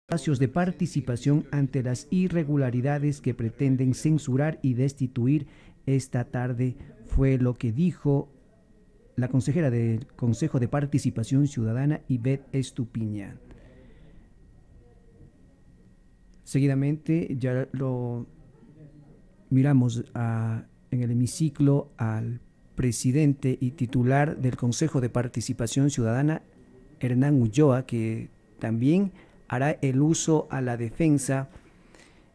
espacios de participación ante las irregularidades que pretenden censurar y destituir. Esta tarde fue lo que dijo la consejera del Consejo de Participación Ciudadana, Ivette Estupiñán. Seguidamente ya lo miramos en el hemiciclo al presidente y titular del Consejo de Participación Ciudadana, Hernán Ulloa, que también hará el uso a la defensa.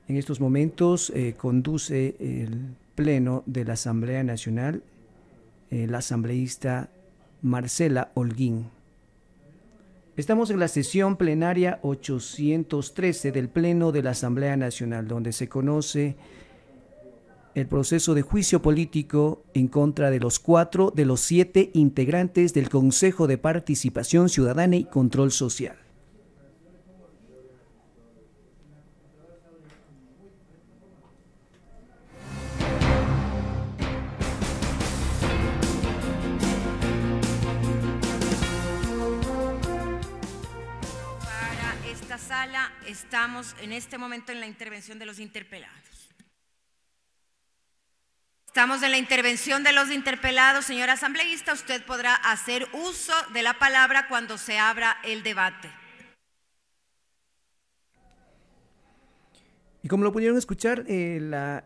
En estos momentos conduce el pleno de la Asamblea Nacional la asambleísta Marcela Holguín. Estamos en la sesión plenaria 813 del Pleno de la Asamblea Nacional, donde se conoce el proceso de juicio político en contra de los 4 de los 7 integrantes del Consejo de Participación Ciudadana y Control Social. Sala, estamos en este momento en la intervención de los interpelados. Estamos en la intervención de los interpelados. Señor asambleísta, usted podrá hacer uso de la palabra cuando se abra el debate. Y como lo pudieron escuchar, la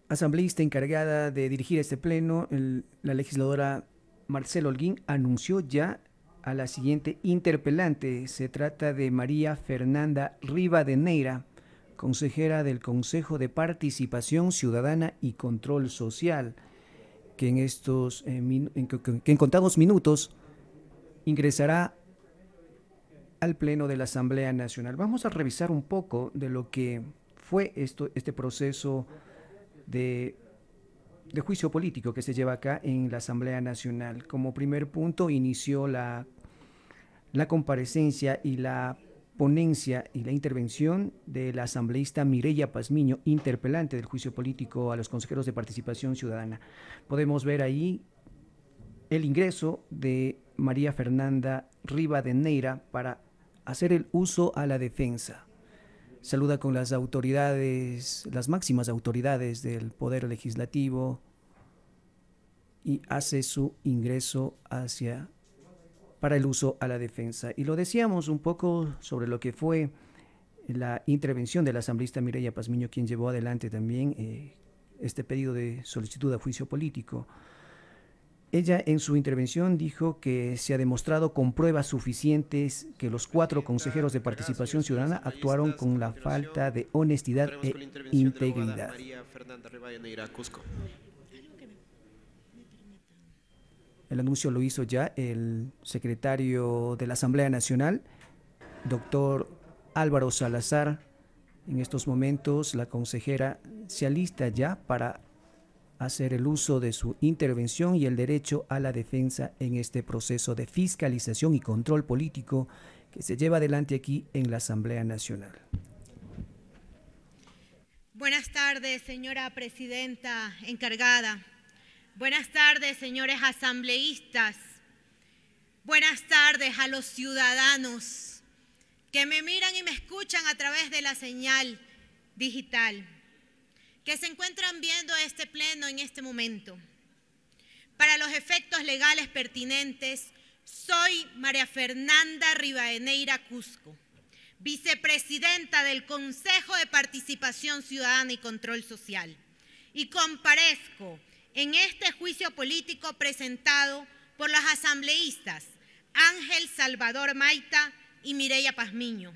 asambleísta encargada de dirigir este pleno, la legisladora Marcela Holguín, anunció ya a la siguiente interpelante. Se trata de María Fernanda Rivadeneira, consejera del Consejo de Participación Ciudadana y Control Social, que en contados minutos ingresará al Pleno de la Asamblea Nacional. Vamos a revisar un poco de lo que fue este proceso de juicio político que se lleva acá en la Asamblea Nacional. Como primer punto, inició la comparecencia y la ponencia y la intervención de la asambleísta Mireya Pazmiño, interpelante del juicio político a los consejeros de participación ciudadana. Podemos ver ahí el ingreso de María Fernanda Rivadeneira para hacer el uso a la defensa. Saluda con las autoridades, las máximas autoridades del Poder Legislativo, y hace su ingreso para el uso a la defensa. Y lo decíamos un poco sobre lo que fue la intervención de la asambleísta Mireya Pazmiño, quien llevó adelante también este pedido de solicitud a juicio político. Ella en su intervención dijo que se ha demostrado con pruebas suficientes que los 4 consejeros de participación ciudadana actuaron con la falta de honestidad e integridad. El anuncio lo hizo ya el secretario de la Asamblea Nacional, doctor Álvaro Salazar. En estos momentos la consejera se alista ya para hacer el uso de su intervención y el derecho a la defensa en este proceso de fiscalización y control político que se lleva adelante aquí en la Asamblea Nacional. Buenas tardes, señora presidenta encargada. Buenas tardes, señores asambleístas. Buenas tardes a los ciudadanos que me miran y me escuchan a través de la señal digital, que se encuentran viendo este pleno en este momento. Para los efectos legales pertinentes, soy María Fernanda Rivadeneira Cusco, vicepresidenta del Consejo de Participación Ciudadana y Control Social, y comparezco en este juicio político presentado por las asambleístas Ángel Salvador Maita y Mireya Pazmiño.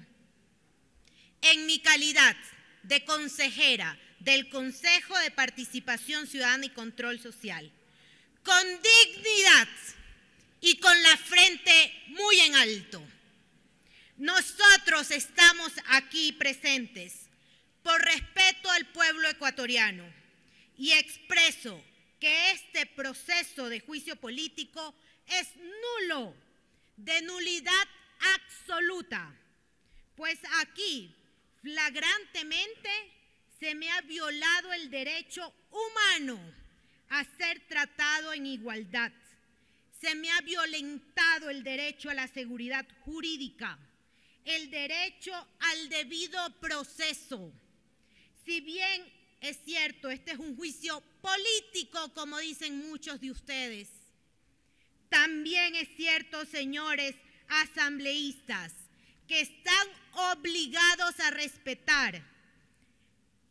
En mi calidad de consejera del Consejo de Participación Ciudadana y Control Social, con dignidad y con la frente muy en alto, nosotros estamos aquí presentes por respeto al pueblo ecuatoriano y expreso que este proceso de juicio político es nulo, de nulidad absoluta, pues aquí flagrantemente se me ha violado el derecho humano a ser tratado en igualdad, se me ha violentado el derecho a la seguridad jurídica, el derecho al debido proceso. Si bien es cierto, este es un juicio político, como dicen muchos de ustedes, también es cierto, señores asambleístas, que están obligados a respetar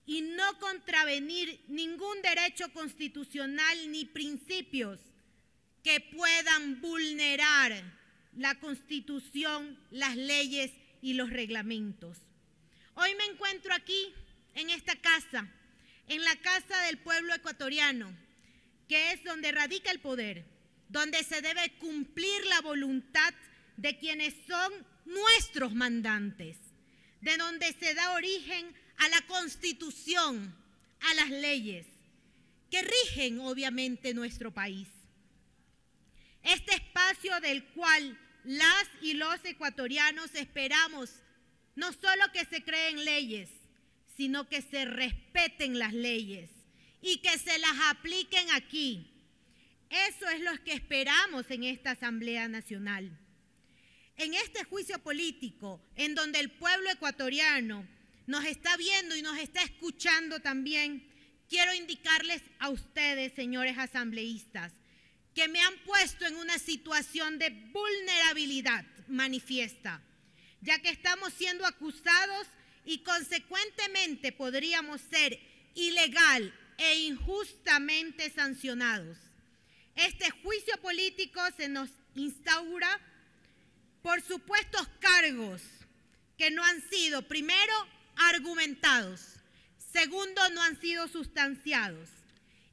y no contravenir ningún derecho constitucional ni principios que puedan vulnerar la Constitución, las leyes y los reglamentos. Hoy me encuentro aquí, en esta casa, en la Casa del Pueblo Ecuatoriano, que es donde radica el poder, donde se debe cumplir la voluntad de quienes son nuestros mandantes, de donde se da origen a la Constitución, a las leyes que rigen obviamente nuestro país. Este espacio del cual las y los ecuatorianos esperamos no solo que se creen leyes, sino que se respeten las leyes y que se las apliquen aquí. Eso es lo que esperamos en esta Asamblea Nacional. En este juicio político, en donde el pueblo ecuatoriano nos está viendo y nos está escuchando también, quiero indicarles a ustedes, señores asambleístas, que me han puesto en una situación de vulnerabilidad manifiesta, ya que estamos siendo acusados y consecuentemente podríamos ser ilegal e injustamente sancionados. Este juicio político se nos instaura por supuestos cargos que no han sido, primero, argumentados, segundo, no han sido sustanciados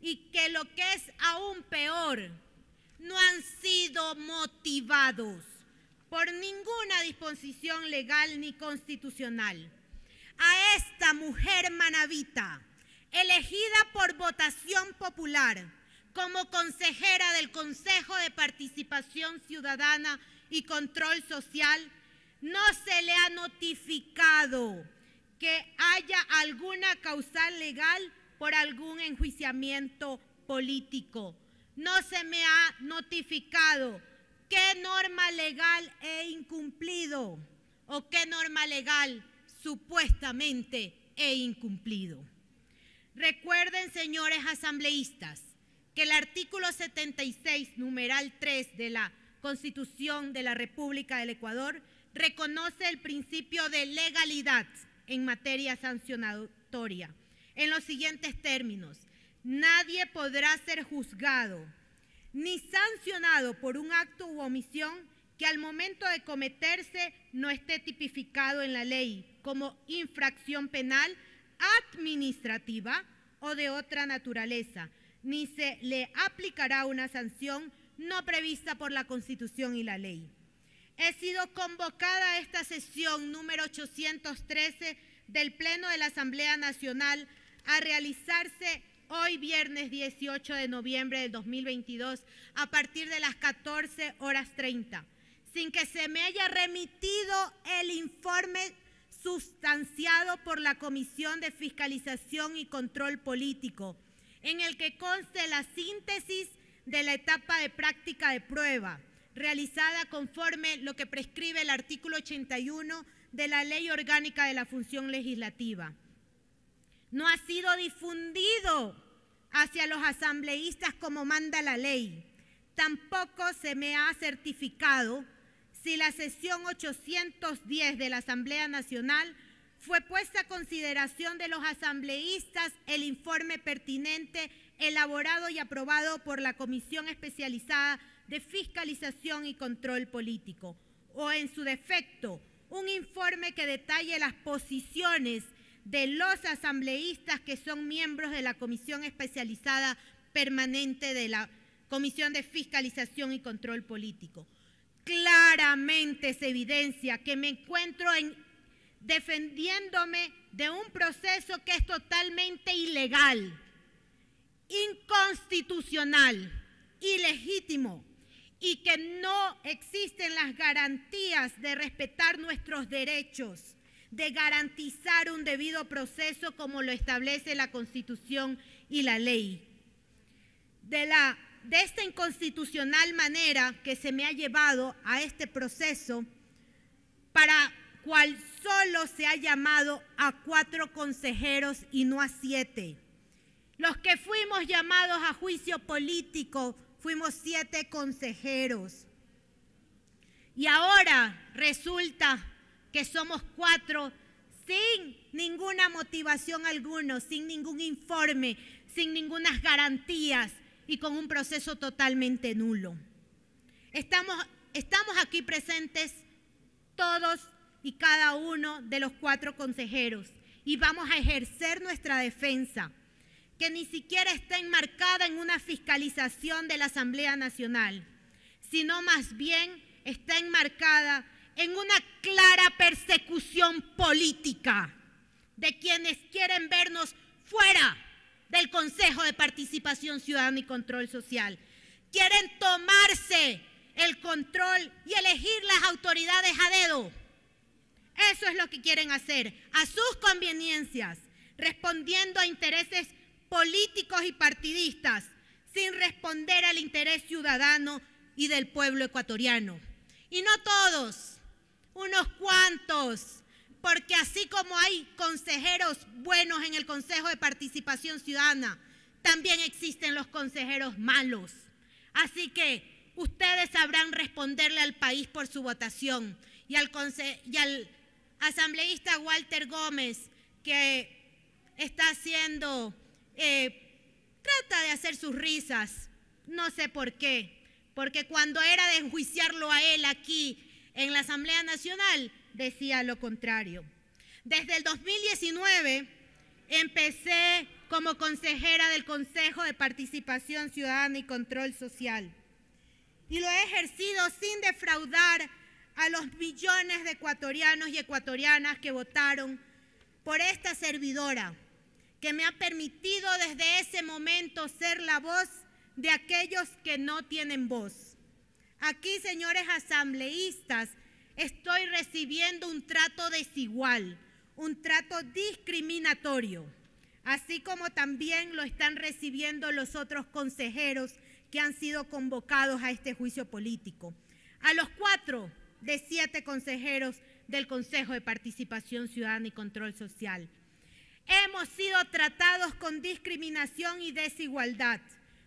y que lo que es aún peor, no han sido motivados por ninguna disposición legal ni constitucional. A esta mujer manabita, elegida por votación popular como consejera del Consejo de Participación Ciudadana y Control Social, no se le ha notificado que haya alguna causal legal por algún enjuiciamiento político. No se me ha notificado qué norma legal he incumplido o qué norma legal supuestamente he incumplido. Recuerden, señores asambleístas, que el artículo 76, numeral 3 de la Constitución de la República del Ecuador reconoce el principio de legalidad en materia sancionatoria en los siguientes términos: nadie podrá ser juzgado ni sancionado por un acto u omisión que al momento de cometerse no esté tipificado en la ley como infracción penal, administrativa o de otra naturaleza, ni se le aplicará una sanción no prevista por la Constitución y la ley. He sido convocada a esta sesión número 813 del Pleno de la Asamblea Nacional a realizarse hoy viernes 18 de noviembre del 2022 a partir de las 14:30, sin que se me haya remitido el informe sustanciado por la Comisión de Fiscalización y Control Político, en el que conste la síntesis de la etapa de práctica de prueba, realizada conforme lo que prescribe el artículo 81 de la Ley Orgánica de la Función Legislativa. No ha sido difundido hacia los asambleístas como manda la ley. Tampoco se me ha certificado si la sesión 810 de la Asamblea Nacional fue puesta a consideración de los asambleístas el informe pertinente elaborado y aprobado por la Comisión Especializada de Fiscalización y Control Político, o en su defecto, un informe que detalle las posiciones de los asambleístas que son miembros de la Comisión Especializada Permanente de la Comisión de Fiscalización y Control Político. Claramente se evidencia que me encuentro defendiéndome de un proceso que es totalmente ilegal, inconstitucional, ilegítimo, y que no existen las garantías de respetar nuestros derechos, de garantizar un debido proceso como lo establece la Constitución y la ley. De esta inconstitucional manera que se me ha llevado a este proceso, para cual solo se ha llamado a 4 consejeros y no a 7. Los que fuimos llamados a juicio político fuimos 7 consejeros. Y ahora resulta que somos 4 sin ninguna motivación alguna, sin ningún informe, sin ninguna garantías y con un proceso totalmente nulo. Estamos aquí presentes todos y cada uno de los 4 consejeros y vamos a ejercer nuestra defensa, que ni siquiera está enmarcada en una fiscalización de la Asamblea Nacional, sino más bien está enmarcada en una clara persecución política de quienes quieren vernos fuera del Consejo de Participación Ciudadana y Control Social. Quieren tomarse el control y elegir las autoridades a dedo. Eso es lo que quieren hacer, a sus conveniencias, respondiendo a intereses políticos y partidistas, sin responder al interés ciudadano y del pueblo ecuatoriano. Y no todos, unos cuantos, porque así como hay consejeros buenos en el Consejo de Participación Ciudadana, también existen los consejeros malos. Así que ustedes sabrán responderle al país por su votación y al asambleísta Walter Gómez, que está haciendo, trata de hacer sus risas, no sé por qué, porque cuando era de enjuiciarlo a él aquí en la Asamblea Nacional, decía lo contrario. Desde el 2019 empecé como consejera del Consejo de Participación Ciudadana y Control Social y lo he ejercido sin defraudar a los millones de ecuatorianos y ecuatorianas que votaron por esta servidora, que me ha permitido desde ese momento ser la voz de aquellos que no tienen voz. Aquí, señores asambleístas, estoy recibiendo un trato desigual, un trato discriminatorio, así como también lo están recibiendo los otros consejeros que han sido convocados a este juicio político. A los 4 de 7 consejeros del Consejo de Participación Ciudadana y Control Social. Hemos sido tratados con discriminación y desigualdad,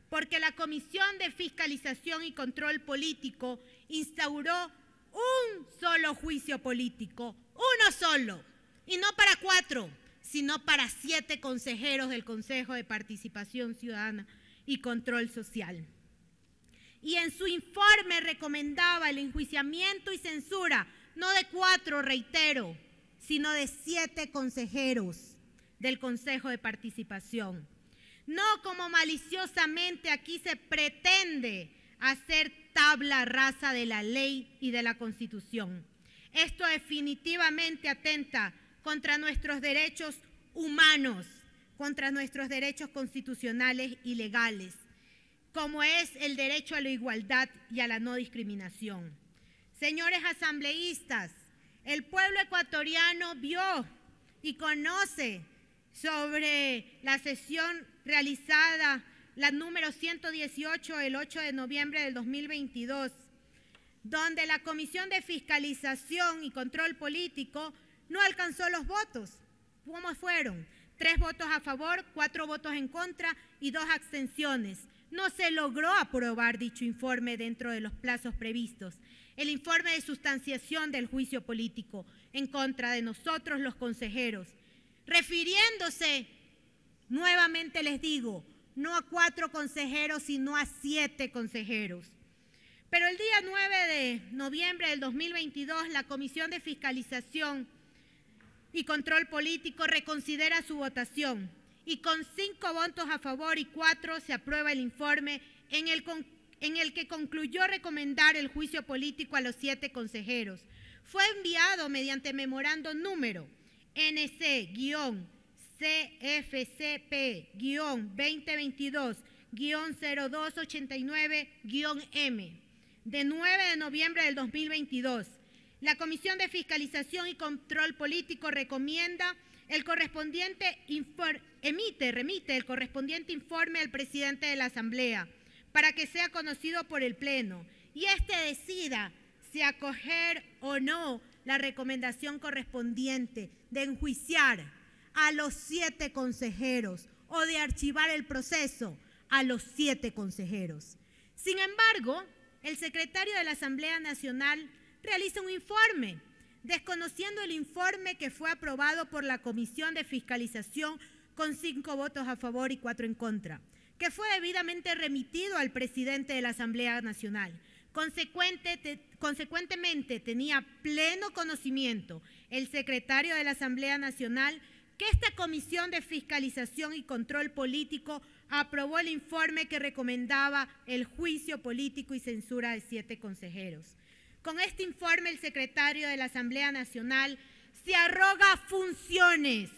porque la Comisión de Fiscalización y Control Político instauró un solo juicio político, uno solo, y no para 4, sino para 7 consejeros del Consejo de Participación Ciudadana y Control Social. Y en su informe recomendaba el enjuiciamiento y censura, no de 4, reitero, sino de 7 consejeros del Consejo de Participación. No como maliciosamente aquí se pretende hacer tabla rasa de la ley y de la Constitución. Esto definitivamente atenta contra nuestros derechos humanos, contra nuestros derechos constitucionales y legales, como es el derecho a la igualdad y a la no discriminación. Señores asambleístas, el pueblo ecuatoriano vio y conoce sobre la sesión realizada, la número 118, el 8 de noviembre del 2022, donde la Comisión de Fiscalización y Control Político no alcanzó los votos. ¿Cómo fueron? 3 votos a favor, 4 votos en contra y 2 abstenciones. No se logró aprobar dicho informe dentro de los plazos previstos. El informe de sustanciación del juicio político en contra de nosotros los consejeros, refiriéndose, nuevamente les digo, no a 4 consejeros, sino a 7 consejeros. Pero el día 9 de noviembre del 2022, la Comisión de Fiscalización y Control Político reconsidera su votación y con 5 votos a favor y 4 se aprueba el informe en el que concluyó recomendar el juicio político a los 7 consejeros. Fue enviado mediante memorando número NC-CFCP-2022-0289-M de 9 de noviembre del 2022. La Comisión de Fiscalización y Control Político remite el correspondiente informe al presidente de la Asamblea para que sea conocido por el Pleno y éste decida si acoger o no la recomendación correspondiente de enjuiciar a los 7 consejeros o de archivar el proceso a los 7 consejeros. Sin embargo, el secretario de la Asamblea Nacional realiza un informe, desconociendo el informe que fue aprobado por la Comisión de Fiscalización con 5 votos a favor y 4 en contra, que fue debidamente remitido al presidente de la Asamblea Nacional. Consecuentemente, tenía pleno conocimiento el secretario de la Asamblea Nacional que esta Comisión de Fiscalización y Control Político aprobó el informe que recomendaba el juicio político y censura de 7 consejeros. Con este informe, el secretario de la Asamblea Nacional se arroga funciones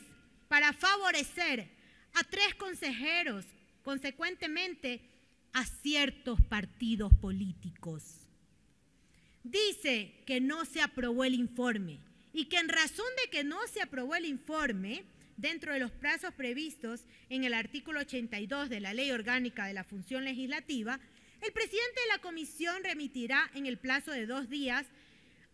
para favorecer a 3 consejeros, consecuentemente a ciertos partidos políticos. Dice que no se aprobó el informe y que en razón de que no se aprobó el informe, dentro de los plazos previstos en el artículo 82 de la Ley Orgánica de la Función Legislativa, el presidente de la comisión remitirá en el plazo de 2 días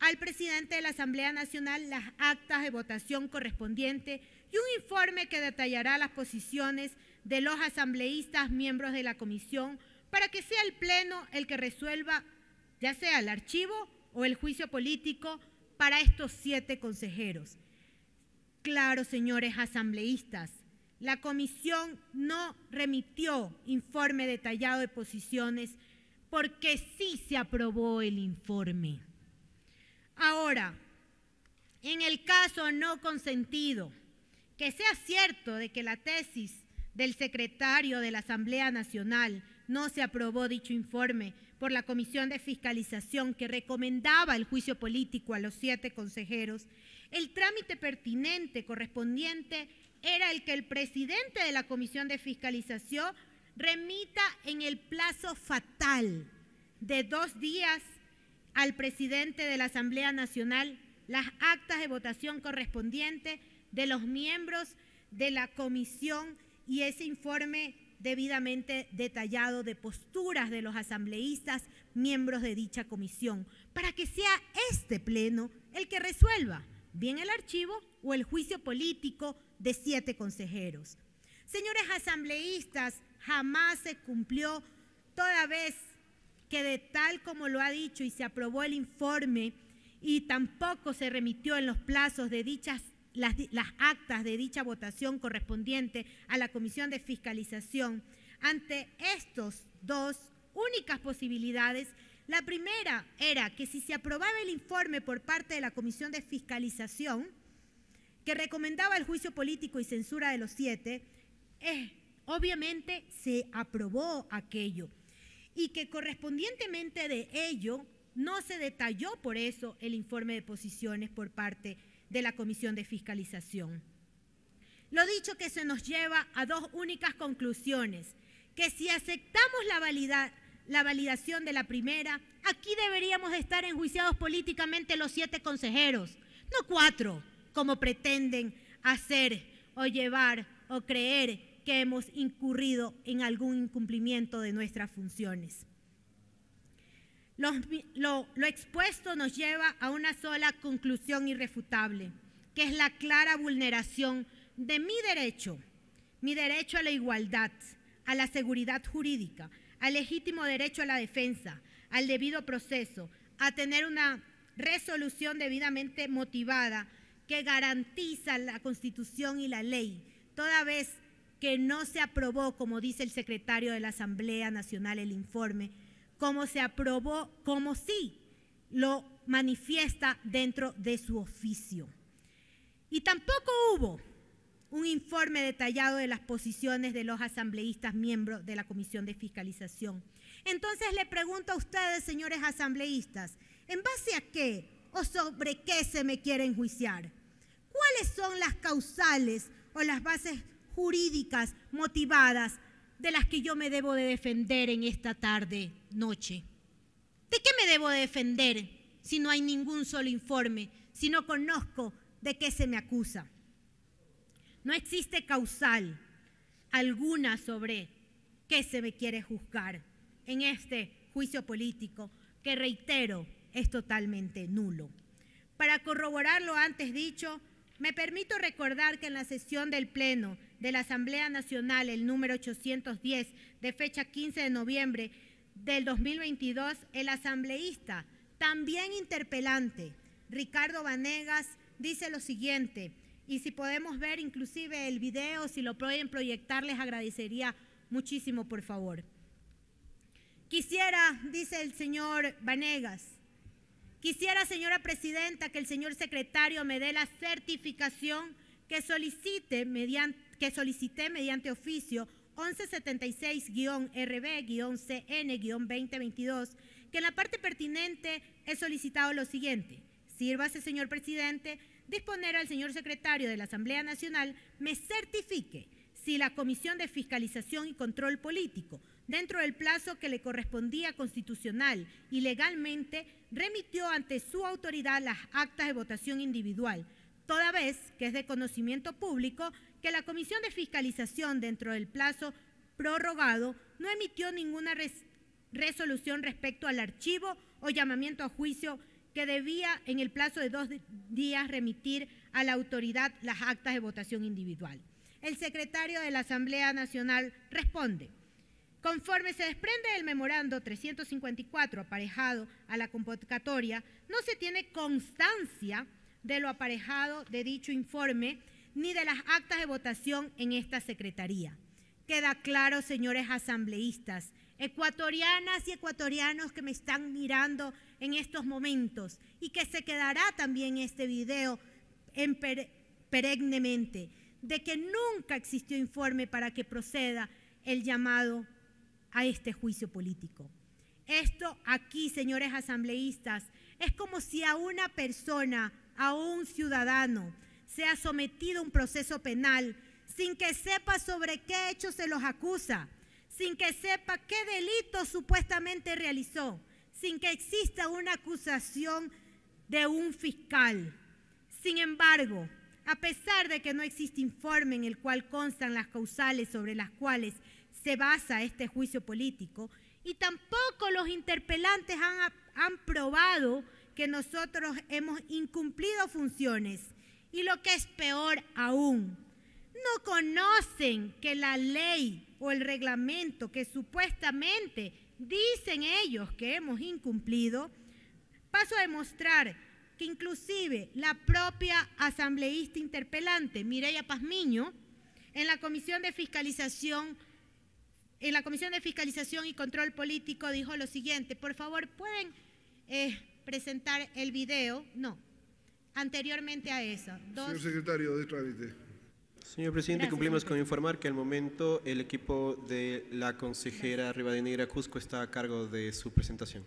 al presidente de la Asamblea Nacional las actas de votación correspondientes y un informe que detallará las posiciones de los asambleístas miembros de la comisión para que sea el Pleno el que resuelva ya sea el archivo o el juicio político para estos 7 consejeros. Claro, señores asambleístas, la comisión no remitió informe detallado de posiciones porque sí se aprobó el informe. Ahora, en el caso no consentido, que sea cierto de que la tesis del secretario de la Asamblea Nacional no se aprobó dicho informe por la Comisión de Fiscalización que recomendaba el juicio político a los 7 consejeros, el trámite pertinente correspondiente era el que el presidente de la Comisión de Fiscalización remita en el plazo fatal de 2 días al presidente de la Asamblea Nacional las actas de votación correspondientes de los miembros de la comisión y ese informe debidamente detallado de posturas de los asambleístas miembros de dicha comisión, para que sea este pleno el que resuelva bien el archivo o el juicio político de 7 consejeros. Señores asambleístas, jamás se cumplió, toda vez que de tal como lo ha dicho y se aprobó el informe y tampoco se remitió en los plazos de las actas de dicha votación correspondiente a la Comisión de Fiscalización. Ante estos 2 únicas posibilidades, la primera era que si se aprobaba el informe por parte de la Comisión de Fiscalización, que recomendaba el juicio político y censura de los 7, obviamente se aprobó aquello y que correspondientemente de ello no se detalló por eso el informe de posiciones por parte de la Comisión de Fiscalización. Lo dicho, que se nos lleva a 2 únicas conclusiones, que si aceptamos la validación de la primera, aquí deberíamos estar enjuiciados políticamente los 7 consejeros, no 4, como pretenden hacer o llevar o creer que hemos incurrido en algún incumplimiento de nuestras funciones. Lo expuesto nos lleva a una sola conclusión irrefutable, que es la clara vulneración de mi derecho a la igualdad, a la seguridad jurídica, al legítimo derecho a la defensa, al debido proceso, a tener una resolución debidamente motivada que garantiza la Constitución y la ley, toda vez que no se aprobó, como dice el secretario de la Asamblea Nacional, el informe, como se aprobó, como sí lo manifiesta dentro de su oficio. Y tampoco hubo un informe detallado de las posiciones de los asambleístas miembros de la Comisión de Fiscalización. Entonces le pregunto a ustedes, señores asambleístas, ¿en base a qué o sobre qué se me quiere enjuiciar? ¿Cuáles son las causales o las bases jurídicas motivadas de las que yo me debo de defender en esta tarde, noche? ¿De qué me debo de defender si no hay ningún solo informe, si no conozco de qué se me acusa? No existe causal alguna sobre qué se me quiere juzgar en este juicio político que, reitero, es totalmente nulo. Para corroborar lo antes dicho, me permito recordar que en la sesión del Pleno de la Asamblea Nacional, el número 810, de fecha 15 de noviembre del 2022, el asambleísta, también interpelante, Ricardo Vanegas, dice lo siguiente, y si podemos ver inclusive el video, si lo pueden proyectar, les agradecería muchísimo, por favor. Quisiera, dice el señor Vanegas, quisiera, señora presidenta, que el señor secretario me dé la certificación que solicité mediante oficio 1176-RB-CN-2022, que en la parte pertinente he solicitado lo siguiente. Sírvase, señor presidente, disponer al señor secretario de la Asamblea Nacional me certifique si la Comisión de Fiscalización y Control Político, dentro del plazo que le correspondía constitucional y legalmente, remitió ante su autoridad las actas de votación individual, toda vez que es de conocimiento público que la Comisión de Fiscalización, dentro del plazo prorrogado, no emitió ninguna resolución respecto al archivo o llamamiento a juicio que debía en el plazo de 2 días remitir a la autoridad las actas de votación individual. El secretario de la Asamblea Nacional responde: conforme se desprende del memorando 354 aparejado a la convocatoria, no se tiene constancia de lo aparejado de dicho informe ni de las actas de votación en esta secretaría. Queda claro, señores asambleístas, ecuatorianas y ecuatorianos que me están mirando en estos momentos y que se quedará también este video perennemente, de que nunca existió informe para que proceda el llamado a este juicio político. Esto aquí, señores asambleístas, es como si a una persona, a un ciudadano, sea sometido a un proceso penal sin que sepa sobre qué hechos se los acusa, sin que sepa qué delito supuestamente realizó, sin que exista una acusación de un fiscal. Sin embargo, a pesar de que no existe informe en el cual constan las causales sobre las cuales se basa este juicio político, y tampoco los interpelantes han probado que nosotros hemos incumplido funciones, y lo que es peor aún, no conocen que la ley o el reglamento que supuestamente dicen ellos que hemos incumplido. Paso a demostrar que inclusive la propia asambleísta interpelante, Mireya Pazmiño, en la Comisión de Fiscalización y Control Político dijo lo siguiente: por favor, ¿pueden presentar el video? No, anteriormente a eso. Señor secretario de trámite. Señor presidente, Gracias, cumplimos con informar que al momento el equipo de la consejera Rivadeneira Cusco está a cargo de su presentación.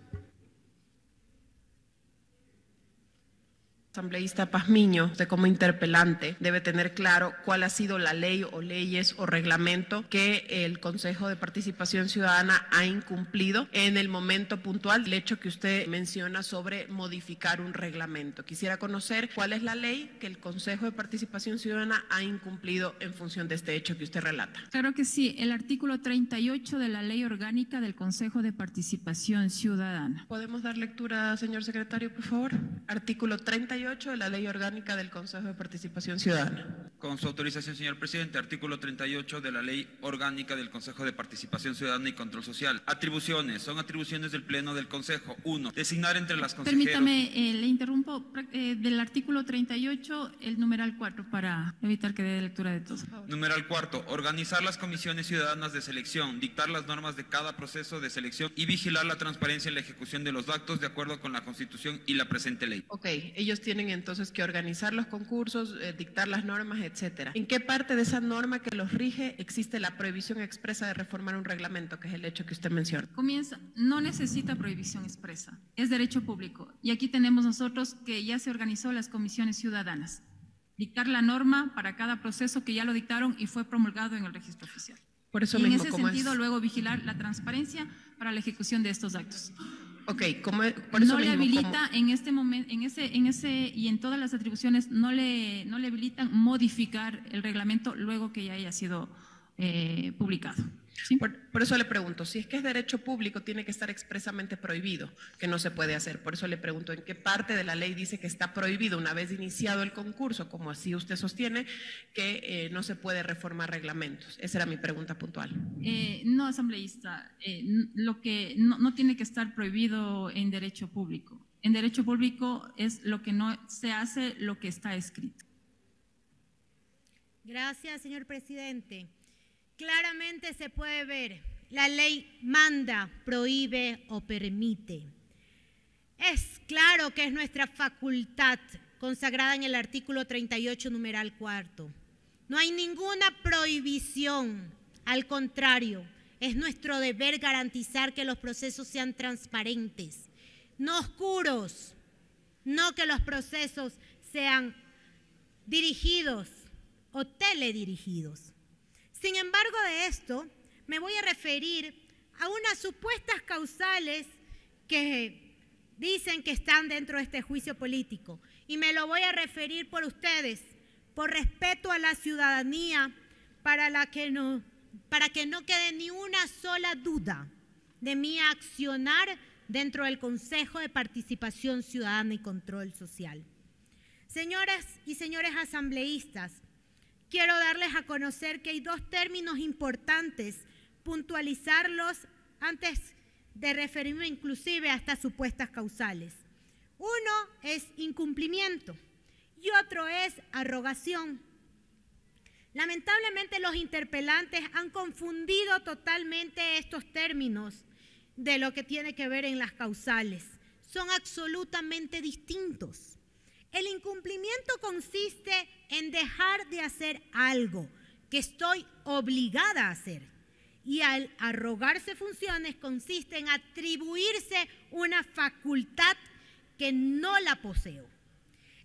Asambleísta Pazmiño, usted como interpelante debe tener claro cuál ha sido la ley o leyes o reglamento que el Consejo de Participación Ciudadana ha incumplido en el momento puntual del hecho que usted menciona sobre modificar un reglamento. Quisiera conocer cuál es la ley que el Consejo de Participación Ciudadana ha incumplido en función de este hecho que usted relata. Claro que sí, el artículo 38 de la Ley Orgánica del Consejo de Participación Ciudadana. ¿Podemos dar lectura, señor secretario, por favor? Artículo 38 de la Ley Orgánica del Consejo de Participación Ciudadana. Con su autorización, señor presidente, artículo 38 de la Ley Orgánica del Consejo de Participación Ciudadana y Control Social. Atribuciones. Son atribuciones del Pleno del Consejo. 1. Designar entre las consejeras. Permítame, le interrumpo del artículo 38, el numeral 4, para evitar que dé lectura de todo. Numeral 4. Organizar las comisiones ciudadanas de selección, dictar las normas de cada proceso de selección y vigilar la transparencia en la ejecución de los actos de acuerdo con la Constitución y la presente ley. Ok, ellos tienen entonces que organizar los concursos, dictar las normas, etcétera. ¿En qué parte de esa norma que los rige existe la prohibición expresa de reformar un reglamento, que es el hecho que usted menciona? No necesita prohibición expresa, es derecho público. Y aquí tenemos nosotros que ya se organizó las comisiones ciudadanas. Dictar la norma para cada proceso que ya lo dictaron y fue promulgado en el registro oficial. Por eso y mismo, en ese sentido, luego vigilar la transparencia para la ejecución de estos actos. Ok, por eso no le mismo, habilita en este momento, en ese y en todas las atribuciones no le habilitan modificar el reglamento luego que ya haya sido publicado. Sí. Por eso le pregunto, si es que es derecho público, tiene que estar expresamente prohibido, que no se puede hacer. Por eso le pregunto, ¿en qué parte de la ley dice que está prohibido una vez iniciado el concurso, como así usted sostiene, que no se puede reformar reglamentos? Esa era mi pregunta puntual. No, asambleísta, lo que no tiene que estar prohibido en derecho público. En derecho público es lo que no se hace, lo que está escrito. Gracias, señor presidente. Claramente se puede ver, la ley manda, prohíbe o permite. Es claro que es nuestra facultad consagrada en el artículo 38, numeral 4. No hay ninguna prohibición, al contrario, es nuestro deber garantizar que los procesos sean transparentes, no oscuros, no que los procesos sean dirigidos o teledirigidos. Sin embargo de esto, me voy a referir a unas supuestas causales que dicen que están dentro de este juicio político. Y me lo voy a referir por ustedes, por respeto a la ciudadanía, para que no quede ni una sola duda de mi accionar dentro del Consejo de Participación Ciudadana y Control Social. Señoras y señores asambleístas, quiero darles a conocer que hay dos términos importantes, puntualizarlos antes de referirme inclusive a estas supuestas causales. Uno es incumplimiento y otro es arrogación. Lamentablemente los interpelantes han confundido totalmente estos términos de lo que tiene que ver en las causales. Son absolutamente distintos. El incumplimiento consiste en dejar de hacer algo que estoy obligada a hacer. Y al arrogarse funciones consiste en atribuirse una facultad que no la poseo.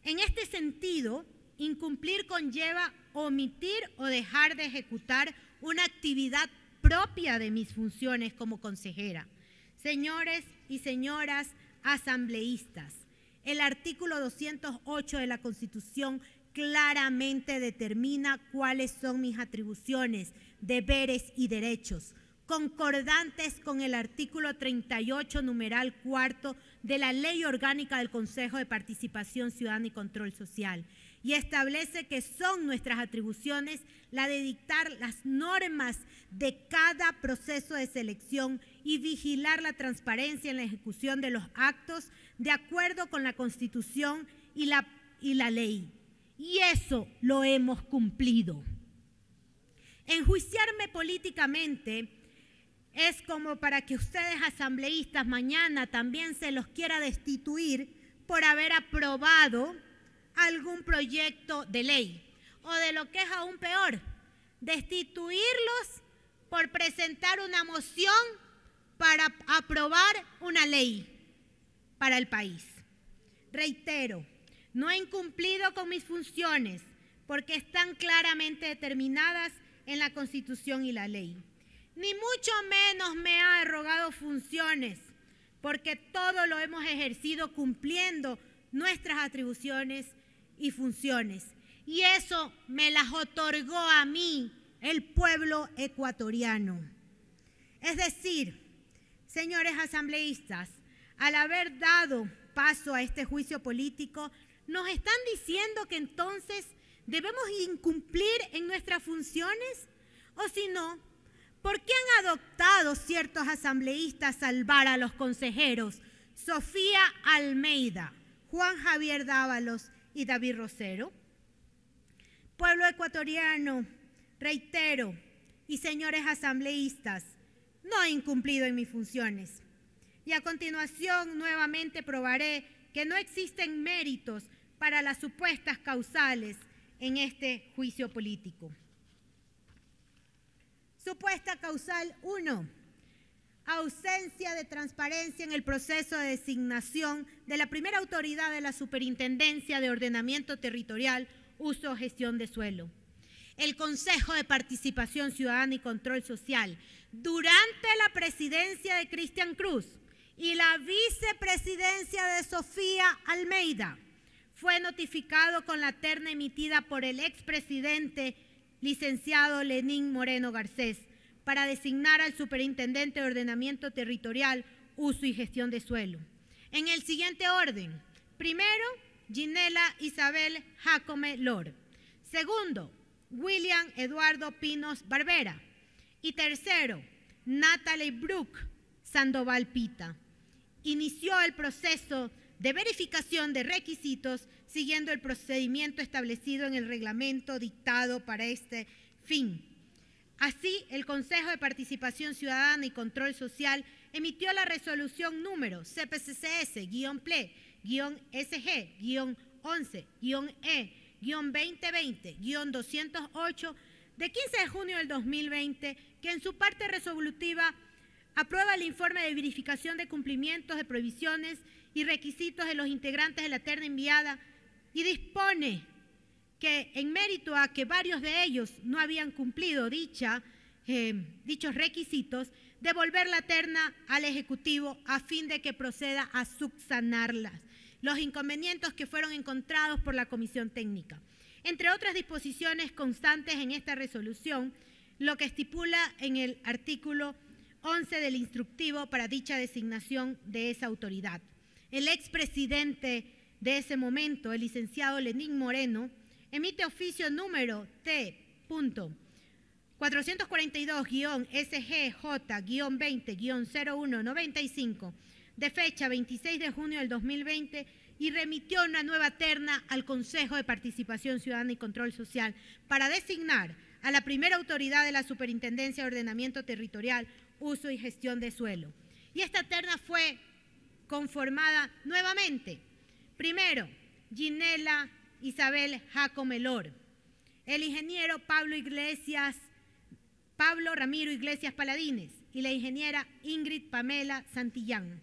En este sentido, incumplir conlleva omitir o dejar de ejecutar una actividad propia de mis funciones como consejera. Señores y señoras asambleístas, el artículo 208 de la Constitución claramente determina cuáles son mis atribuciones, deberes y derechos, concordantes con el artículo 38, numeral 4 de la Ley Orgánica del Consejo de Participación Ciudadana y Control Social, y establece que son nuestras atribuciones la de dictar las normas de cada proceso de selección y vigilar la transparencia en la ejecución de los actos de acuerdo con la Constitución y la ley. Y eso lo hemos cumplido. Enjuiciarme políticamente es como para que ustedes asambleístas mañana también se los quiera destituir por haber aprobado algún proyecto de ley, o de lo que es aún peor, destituirlos por presentar una moción para aprobar una ley para el país. Reitero, no he incumplido con mis funciones porque están claramente determinadas en la Constitución y la ley. Ni mucho menos me ha arrogado funciones porque todo lo hemos ejercido cumpliendo nuestras atribuciones y funciones. Y eso me las otorgó a mí el pueblo ecuatoriano. Es decir, señores asambleístas, al haber dado paso a este juicio político, nos están diciendo que entonces debemos incumplir en nuestras funciones, o si no, ¿por qué han adoptado ciertos asambleístas salvar a los consejeros Sofía Almeida, Juan Javier Dávalos y David Rosero? Pueblo ecuatoriano, reitero, y señores asambleístas, no he incumplido en mis funciones. Y a continuación nuevamente probaré que no existen méritos para las supuestas causales en este juicio político. Supuesta causal 1. Ausencia de transparencia en el proceso de designación de la primera autoridad de la Superintendencia de Ordenamiento Territorial, Uso o Gestión de Suelo. El Consejo de Participación Ciudadana y Control Social, durante la presidencia de Cristian Cruz y la vicepresidencia de Sofía Almeida, fue notificado con la terna emitida por el expresidente licenciado Lenín Moreno Garcés, para designar al superintendente de ordenamiento territorial, uso y gestión de suelo. En el siguiente orden: primero, Ginela Isabel Jacome Lor. Segundo, William Eduardo Pinos Barbera. Y tercero, Natalie Brooke Sandoval Pita. Inició el proceso de verificación de requisitos siguiendo el procedimiento establecido en el reglamento dictado para este fin. Así, el Consejo de Participación Ciudadana y Control Social emitió la resolución número CPCCS-Ple-SG-11-E-2020-208 de 15 de junio del 2020, que en su parte resolutiva aprueba el informe de verificación de cumplimientos de prohibiciones y requisitos de los integrantes de la terna enviada y dispone que, en mérito a que varios de ellos no habían cumplido dichos requisitos, devolver la terna al Ejecutivo a fin de que proceda a subsanarlas, los inconvenientes que fueron encontrados por la Comisión Técnica. Entre otras disposiciones constantes en esta resolución, lo que estipula en el artículo 11 del instructivo para dicha designación de esa autoridad. El expresidente de ese momento, el licenciado Lenín Moreno, emite oficio número T.442-SGJ-20-0195 de fecha 26 de junio del 2020 y remitió una nueva terna al Consejo de Participación Ciudadana y Control Social para designar a la primera autoridad de la Superintendencia de Ordenamiento Territorial, Uso y Gestión de Suelo. Y esta terna fue conformada nuevamente. Primero, Ginela Isabel Jacome Lor, el ingeniero Pablo Ramiro Iglesias Paladines y la ingeniera Ingrid Pamela Santillán.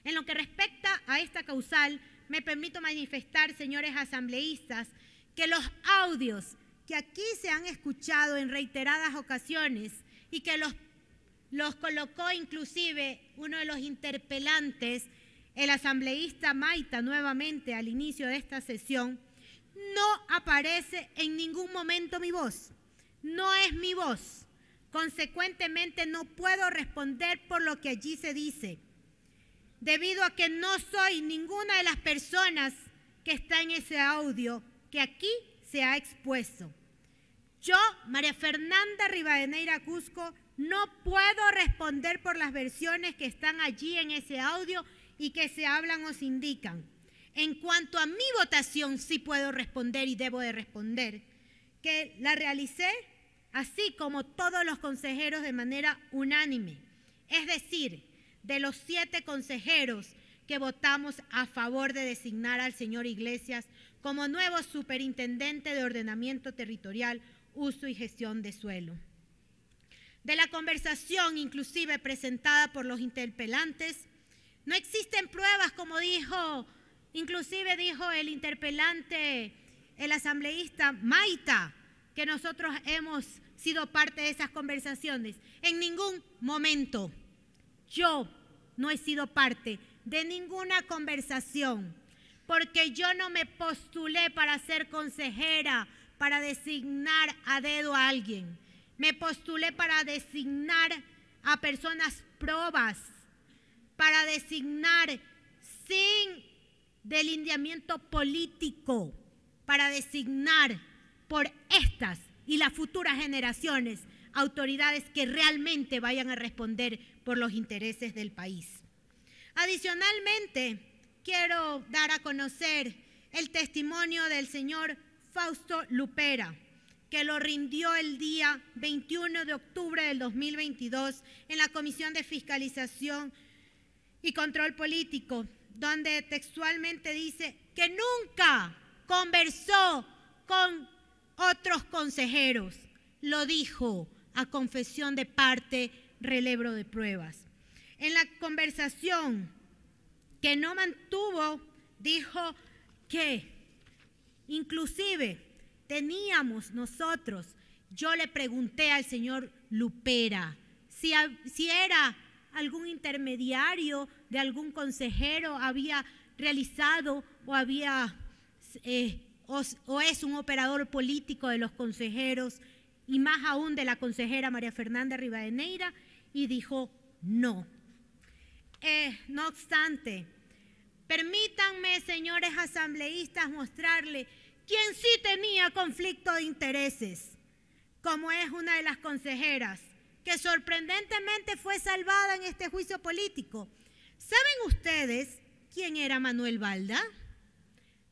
En lo que respecta a esta causal, me permito manifestar, señores asambleístas, que los audios que aquí se han escuchado en reiteradas ocasiones y que los colocó inclusive uno de los interpelantes, el asambleísta Maita, nuevamente al inicio de esta sesión, no aparece en ningún momento mi voz. No es mi voz. Consecuentemente, no puedo responder por lo que allí se dice, debido a que no soy ninguna de las personas que está en ese audio que aquí se ha expuesto. Yo, María Fernanda Rivadeneira Cusco, no puedo responder por las versiones que están allí en ese audio y que se hablan o se indican. En cuanto a mi votación, sí puedo responder y debo de responder, que la realicé así como todos los consejeros de manera unánime. Es decir, de los 7 consejeros que votamos a favor de designar al señor Iglesias como nuevo superintendente de ordenamiento territorial, uso y gestión de suelo. De la conversación inclusive presentada por los interpelantes, no existen pruebas, como inclusive dijo el interpelante, el asambleísta Maita, que nosotros hemos sido parte de esas conversaciones. En ningún momento yo no he sido parte de ninguna conversación, porque yo no me postulé para ser consejera, para designar a dedo a alguien. Me postulé para designar a personas probas, para designar sin delineamiento político, para designar por estas y las futuras generaciones autoridades que realmente vayan a responder por los intereses del país. Adicionalmente, quiero dar a conocer el testimonio del señor Fausto Lupera, que lo rindió el día 21 de octubre del 2022 en la Comisión de Fiscalización y Control Político, donde textualmente dice que nunca conversó con otros consejeros. Lo dijo a confesión de parte, relebro de pruebas. En la conversación que no mantuvo, dijo que inclusive teníamos nosotros, yo le pregunté al señor Lupera si era algún intermediario de algún consejero, había realizado o había o es un operador político de los consejeros, y más aún de la consejera María Fernanda Rivadeneira, y dijo no. No obstante, permítanme, señores asambleístas, mostrarle quién sí tenía conflicto de intereses, como es una de las consejeras, que sorprendentemente fue salvada en este juicio político. ¿Saben ustedes quién era Manuel Balda?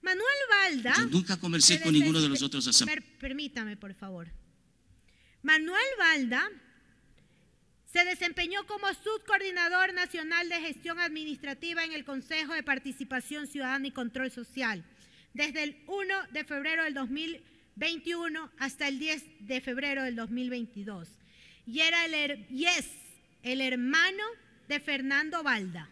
Manuel Balda... Yo nunca conversé con ninguno de los otros asambleístas. Permítame, por favor. Manuel Balda se desempeñó como subcoordinador nacional de gestión administrativa en el Consejo de Participación Ciudadana y Control Social, desde el 1 de febrero del 2021 hasta el 10 de febrero del 2022. Y es el hermano de Fernando Balda,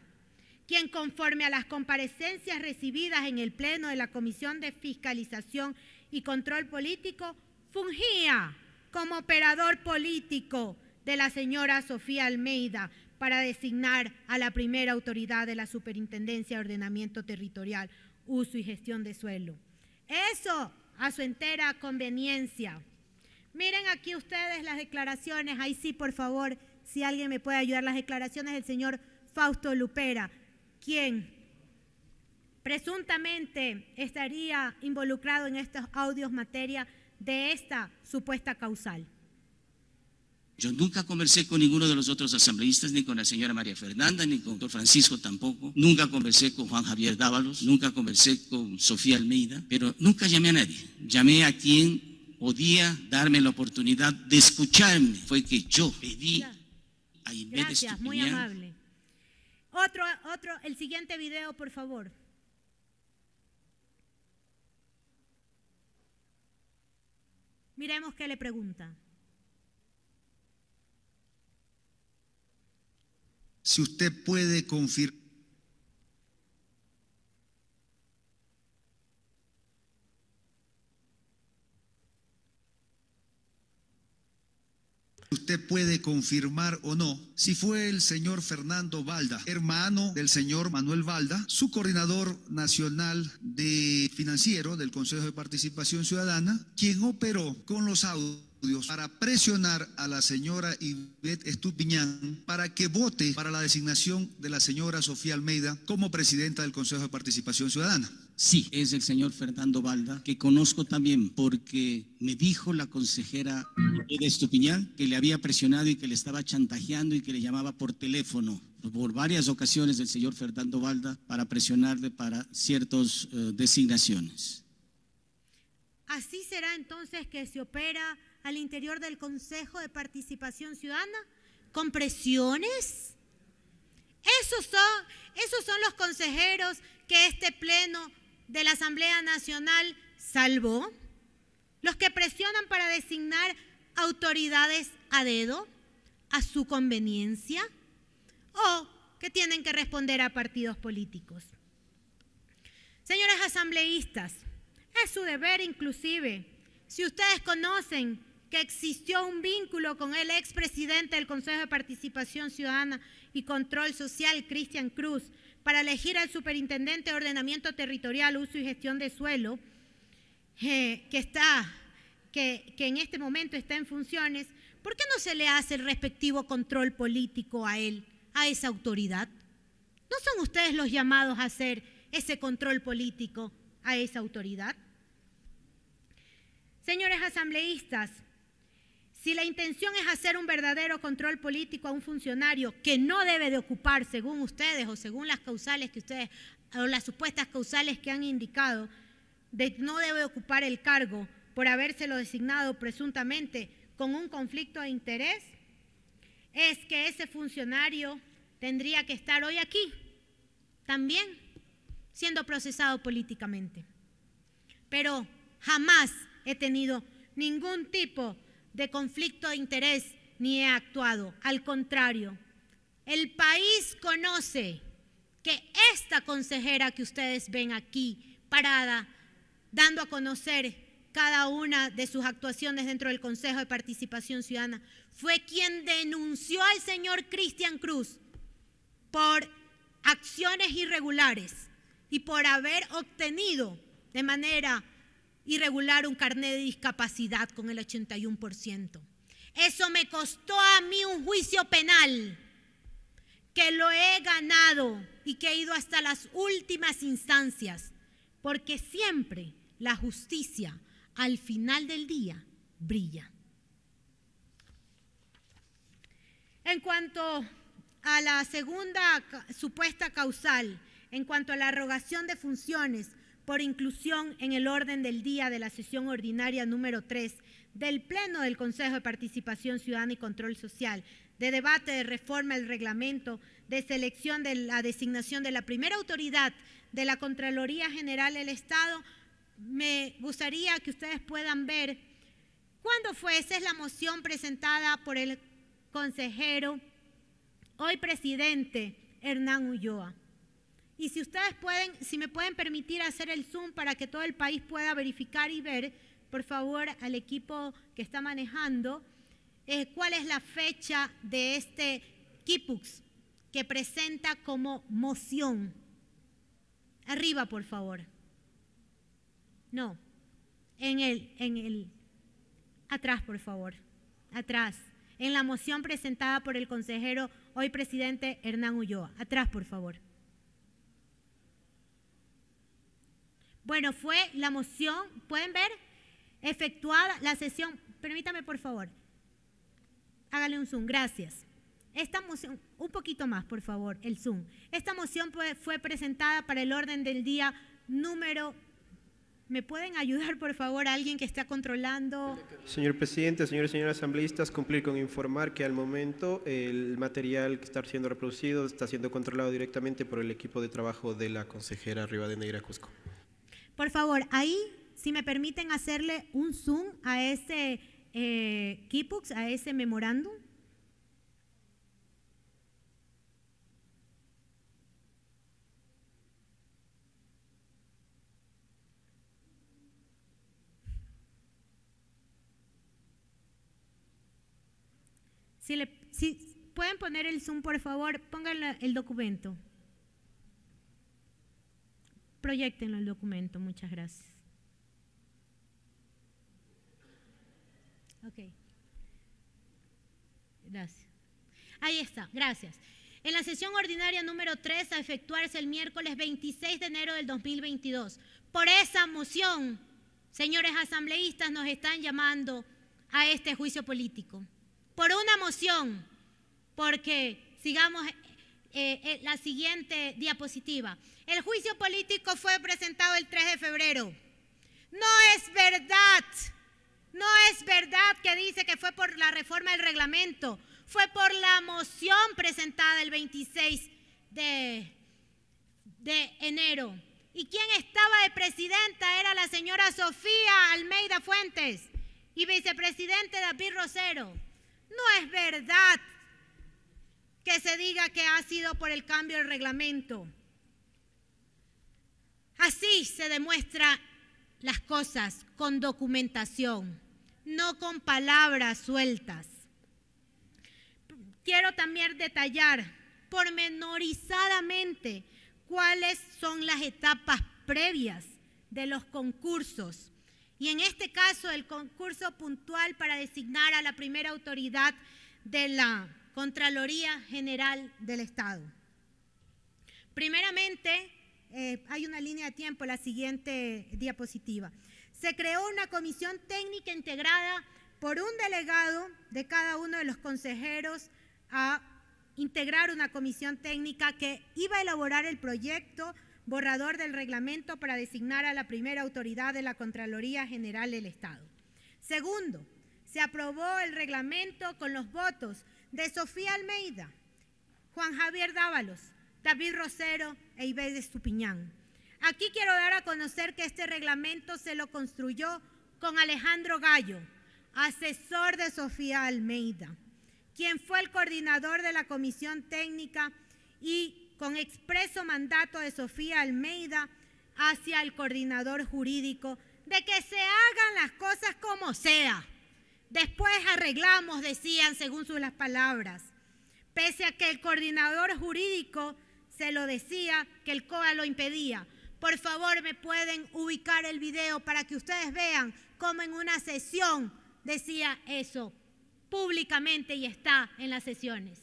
quien conforme a las comparecencias recibidas en el Pleno de la Comisión de Fiscalización y Control Político, fungía como operador político de la señora Sofía Almeida para designar a la primera autoridad de la Superintendencia de Ordenamiento Territorial, Uso y Gestión de Suelo. Eso a su entera conveniencia. Miren aquí ustedes las declaraciones, ahí sí, por favor, si alguien me puede ayudar, las declaraciones del señor Fausto Lupera, quien presuntamente estaría involucrado en estos audios materia de esta supuesta causal. Yo nunca conversé con ninguno de los otros asambleístas, ni con la señora María Fernanda, ni con don Francisco tampoco. Nunca conversé con Juan Javier Dávalos, nunca conversé con Sofía Almeida, pero nunca llamé a nadie. Llamé a quien podía darme la oportunidad de escucharme. Fue que yo pedí a Inés Gracias, Estupiñán. muy amable. El siguiente video, por favor. Miremos qué le pregunta. Si usted puede confirmar. Usted puede confirmar o no si fue el señor Fernando Balda, hermano del señor Manuel Balda, su coordinador nacional de financiero del Consejo de Participación Ciudadana, quien operó con los audios para presionar a la señora Ivette Estupiñán para que vote para la designación de la señora Sofía Almeida como presidenta del Consejo de Participación Ciudadana. Sí, es el señor Fernando Balda, que conozco también porque me dijo la consejera Ivette Estupiñán que le había presionado y que le estaba chantajeando y que le llamaba por teléfono por varias ocasiones el señor Fernando Balda para presionarle para ciertas designaciones. ¿Así será entonces que se opera al interior del Consejo de Participación Ciudadana? ¿Con presiones? Esos son los consejeros que este Pleno de la Asamblea Nacional salvó, los que presionan para designar autoridades a dedo, a su conveniencia, o que tienen que responder a partidos políticos. Señores asambleístas, es su deber inclusive, si ustedes conocen que existió un vínculo con el expresidente del Consejo de Participación Ciudadana y Control Social, Cristian Cruz, para elegir al superintendente de Ordenamiento Territorial, Uso y Gestión de Suelo, que en este momento está en funciones, ¿por qué no se le hace el respectivo control político a él, a esa autoridad? ¿No son ustedes los llamados a hacer ese control político a esa autoridad? Señores asambleístas, si la intención es hacer un verdadero control político a un funcionario que no debe de ocupar, según ustedes o según las causales que ustedes, o las supuestas causales que han indicado, no debe ocupar el cargo por habérselo designado presuntamente con un conflicto de interés, es que ese funcionario tendría que estar hoy aquí, también siendo procesado políticamente. Pero jamás he tenido ningún tipo de conflicto de interés ni he actuado. Al contrario, el país conoce que esta consejera que ustedes ven aquí parada, dando a conocer cada una de sus actuaciones dentro del Consejo de Participación Ciudadana, fue quien denunció al señor Cristian Cruz por acciones irregulares y por haber obtenido de manera y regular un carnet de discapacidad con el 81%. Eso me costó a mí un juicio penal que lo he ganado y que he ido hasta las últimas instancias, porque siempre la justicia al final del día brilla. En cuanto a la segunda supuesta causal, en cuanto a la arrogación de funciones por inclusión en el orden del día de la sesión ordinaria número 3 del Pleno del Consejo de Participación Ciudadana y Control Social, de debate de reforma del reglamento de selección de la designación de la primera autoridad de la Contraloría General del Estado, me gustaría que ustedes puedan ver cuándo fue. Esa es la moción presentada por el consejero, hoy presidente, Hernán Ulloa. Y si ustedes pueden, si me pueden permitir hacer el zoom para que todo el país pueda verificar y ver, por favor, al equipo que está manejando, cuál es la fecha de este Quipux que presenta como moción. Arriba, por favor. No, atrás, por favor, atrás. En la moción presentada por el consejero, hoy presidente Hernán Ulloa. Atrás, por favor. Bueno, fue la moción, ¿pueden ver? Efectuada la sesión, permítame por favor, hágale un zoom, gracias. Esta moción, un poquito más por favor, el zoom. Esta moción fue presentada para el orden del día número, ¿me pueden ayudar por favor alguien que está controlando? Señor presidente, señores y señoras asambleístas, cumplir con informar que al momento el material que está siendo reproducido está siendo controlado directamente por el equipo de trabajo de la consejera Rivadeneira Cusco. Por favor, ahí, si me permiten hacerle un zoom a ese Quipux, a ese memorándum. Si pueden poner el zoom, por favor, pongan el documento. Proyéctenlo el documento, muchas gracias. Ok. Gracias. Ahí está, gracias. En la sesión ordinaria número 3 a efectuarse el miércoles 26 de enero del 2022. Por esa moción, señores asambleístas, nos están llamando a este juicio político. Por una moción, porque sigamos la siguiente diapositiva. El juicio político fue presentado el 3 de febrero. No es verdad que dice que fue por la reforma del reglamento. Fue por la moción presentada el 26 de enero. ¿Y quién estaba de presidenta? Era la señora Sofía Almeida Fuentes y vicepresidente David Rosero. No es verdad que se diga que ha sido por el cambio del reglamento. Así se demuestran las cosas, con documentación, no con palabras sueltas. Quiero también detallar pormenorizadamente cuáles son las etapas previas de los concursos. Y en este caso, el concurso puntual para designar a la primera autoridad de la Contraloría General del Estado. Primeramente, hay una línea de tiempo, la siguiente diapositiva. Se creó una comisión técnica integrada por un delegado de cada uno de los consejeros a integrar una comisión técnica que iba a elaborar el proyecto borrador del reglamento para designar a la primera autoridad de la Contraloría General del Estado. Segundo, se aprobó el reglamento con los votos de Sofía Almeida, Juan Javier Dávalos, David Rosero e Ibeid Estupiñán. Aquí quiero dar a conocer que este reglamento se lo construyó con Alejandro Gallo, asesor de Sofía Almeida, quien fue el coordinador de la comisión técnica y con expreso mandato de Sofía Almeida hacia el coordinador jurídico de que se hagan las cosas como sea. Después arreglamos, decían según sus las palabras, pese a que el coordinador jurídico se lo decía que el COA lo impedía. Por favor, me pueden ubicar el video para que ustedes vean cómo en una sesión decía eso públicamente y está en las sesiones.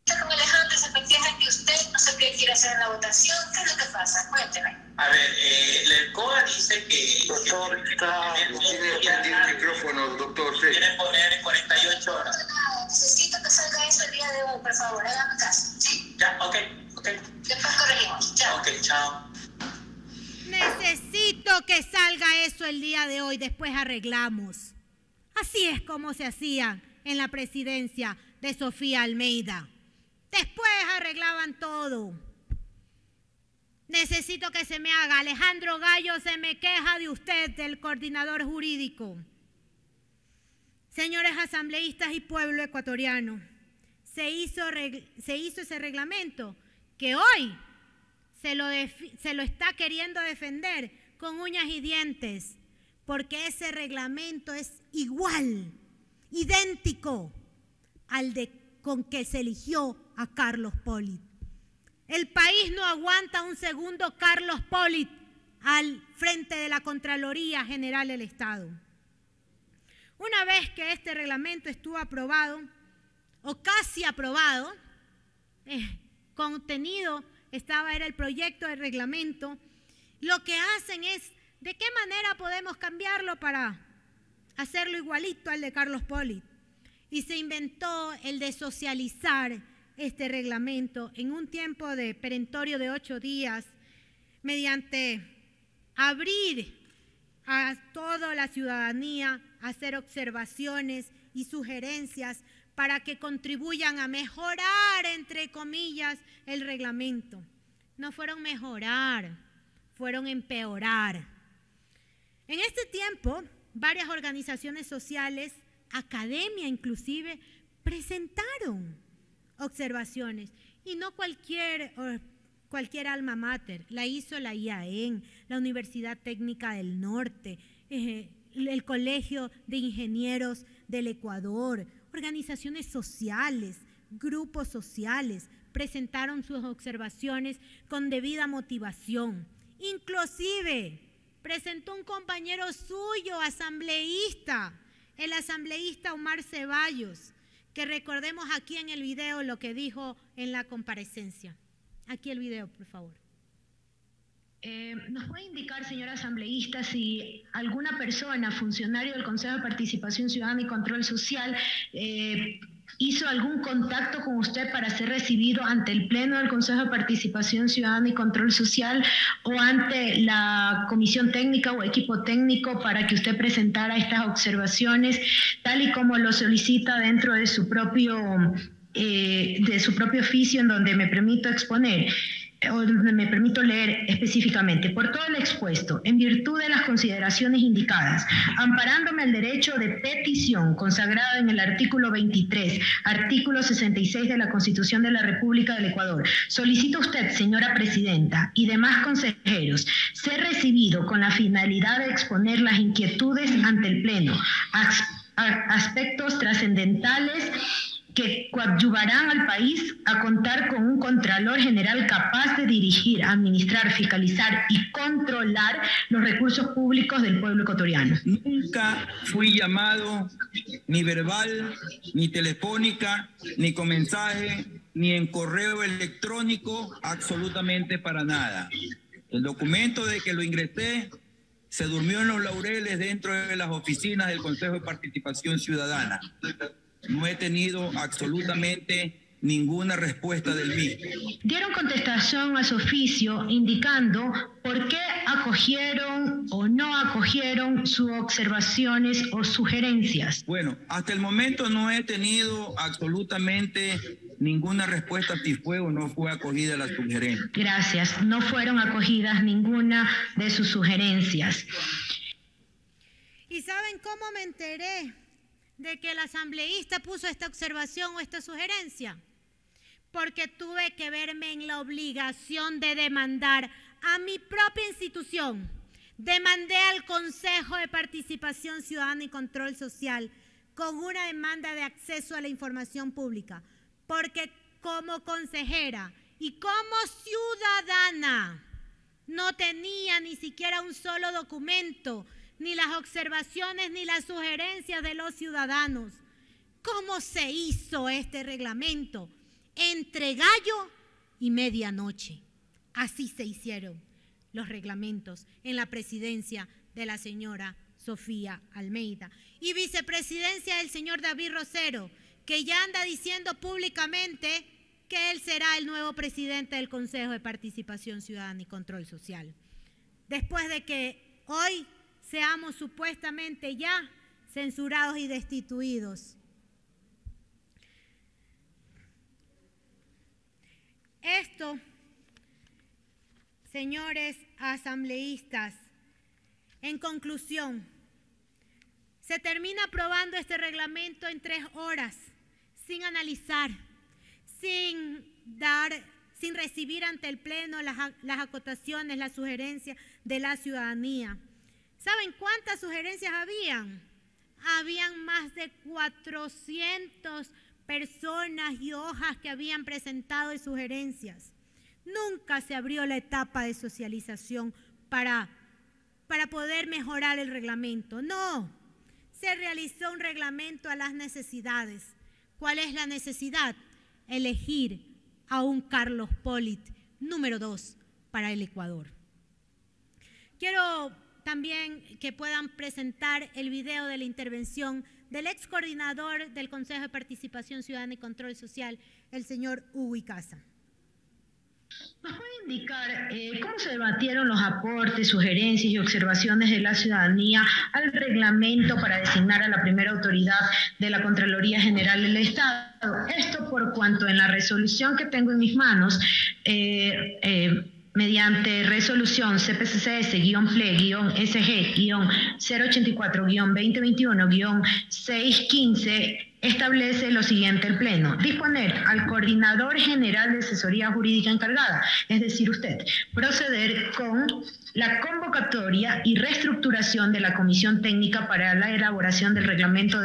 Con Alejandro, efectivamente usted no sé qué quiere hacer en la votación. ¿Qué es lo que pasa? Cuénteme. A ver, el COA dice que... Doctor, tiene prendido el micrófono, doctor. Sí. Quiere poner 48 horas. Necesito que salga eso el día de hoy, por favor, hágame caso. ¿Sí? Ya, ok. Después corregimos. Chao. Ok, chao. Necesito que salga eso el día de hoy, después arreglamos. Así es como se hacía en la presidencia de Sofía Almeida. Después arreglaban todo. Necesito que se me haga. Alejandro Gallo se me queja de usted, del coordinador jurídico. Señores asambleístas y pueblo ecuatoriano, se hizo ese reglamento que hoy se lo está queriendo defender con uñas y dientes, porque ese reglamento es igual, idéntico al con que se eligió a Carlos Polit. El país no aguanta un segundo Carlos Polit al frente de la Contraloría General del Estado. Una vez que este reglamento estuvo aprobado, o casi aprobado, contenido era el proyecto de reglamento, lo que hacen es, ¿de qué manera podemos cambiarlo para hacerlo igualito al de Carlos Polit? Y se inventó el de socializar este reglamento en un tiempo de perentorio de 8 días, mediante abrir a toda la ciudadanía a hacer observaciones y sugerencias para que contribuyan a mejorar, entre comillas, el reglamento. No fueron mejorar, fueron empeorar. En este tiempo, varias organizaciones sociales, academia inclusive, presentaron observaciones, y no cualquier alma mater, la hizo la IAEN, la Universidad Técnica del Norte, el Colegio de Ingenieros del Ecuador, organizaciones sociales, grupos sociales, presentaron sus observaciones con debida motivación. Inclusive presentó un compañero suyo, asambleísta, el asambleísta Omar Ceballos, que recordemos aquí en el video lo que dijo en la comparecencia. Aquí el video, por favor. ¿Nos puede indicar, señor asambleísta, si alguna persona, funcionario del Consejo de Participación Ciudadana y Control Social, hizo algún contacto con usted para ser recibido ante el Pleno del Consejo de Participación Ciudadana y Control Social o ante la Comisión Técnica o equipo técnico para que usted presentara estas observaciones, tal y como lo solicita dentro de su propio oficio, en donde me permito exponer? O me permito leer específicamente: por todo lo expuesto, en virtud de las consideraciones indicadas, amparándome el derecho de petición consagrado en el artículo 23, artículo 66 de la Constitución de la República del Ecuador, solicito a usted, señora presidenta, y demás consejeros, ser recibido con la finalidad de exponer las inquietudes ante el Pleno, aspectos trascendentales que coadyuvarán al país a contar con un Contralor General capaz de dirigir, administrar, fiscalizar y controlar los recursos públicos del pueblo ecuatoriano. Nunca fui llamado, ni verbal, ni telefónica, ni con mensaje, ni en correo electrónico, absolutamente para nada. El documento de que lo ingresé se durmió en los laureles dentro de las oficinas del Consejo de Participación Ciudadana. No he tenido absolutamente ninguna respuesta del mismo. Dieron contestación a su oficio indicando por qué acogieron o no acogieron sus observaciones o sugerencias. Bueno, hasta el momento no he tenido absolutamente ninguna respuesta si fue o no fue acogida la sugerencia. Gracias, no fueron acogidas ninguna de sus sugerencias. ¿Y saben cómo me enteré de que el asambleísta puso esta observación o esta sugerencia? Porque tuve que verme en la obligación de demandar a mi propia institución. Demandé al Consejo de Participación Ciudadana y Control Social con una demanda de acceso a la información pública, porque como consejera y como ciudadana no tenía ni siquiera un solo documento, ni las observaciones ni las sugerencias de los ciudadanos. ¿Cómo se hizo este reglamento? Entre gallo y medianoche. Así se hicieron los reglamentos en la presidencia de la señora Sofía Almeida y vicepresidencia del señor David Rosero, que ya anda diciendo públicamente que él será el nuevo presidente del Consejo de Participación Ciudadana y Control Social. Después de que hoy seamos supuestamente ya censurados y destituidos. Esto, señores asambleístas, en conclusión, se termina aprobando este reglamento en 3 horas, sin analizar, sin recibir ante el Pleno las acotaciones, las sugerencias de la ciudadanía. ¿Saben cuántas sugerencias habían? Habían más de 400 personas y hojas que habían presentado sugerencias. Nunca se abrió la etapa de socialización para poder mejorar el reglamento. No, se realizó un reglamento a las necesidades. ¿Cuál es la necesidad? Elegir a un Carlos Polit número 2 para el Ecuador. Quiero también que puedan presentar el video de la intervención del ex coordinador del Consejo de Participación Ciudadana y Control Social, el señor Hugo Icaza. ¿Nos puede indicar cómo se debatieron los aportes, sugerencias y observaciones de la ciudadanía al reglamento para designar a la primera autoridad de la Contraloría General del Estado? Esto por cuanto en la resolución que tengo en mis manos, mediante resolución CPCC-Ple-SG-084-2021-615, establece lo siguiente el Pleno: disponer al Coordinador General de Asesoría Jurídica encargada, es decir, usted, proceder con la convocatoria y reestructuración de la Comisión Técnica para la elaboración del reglamento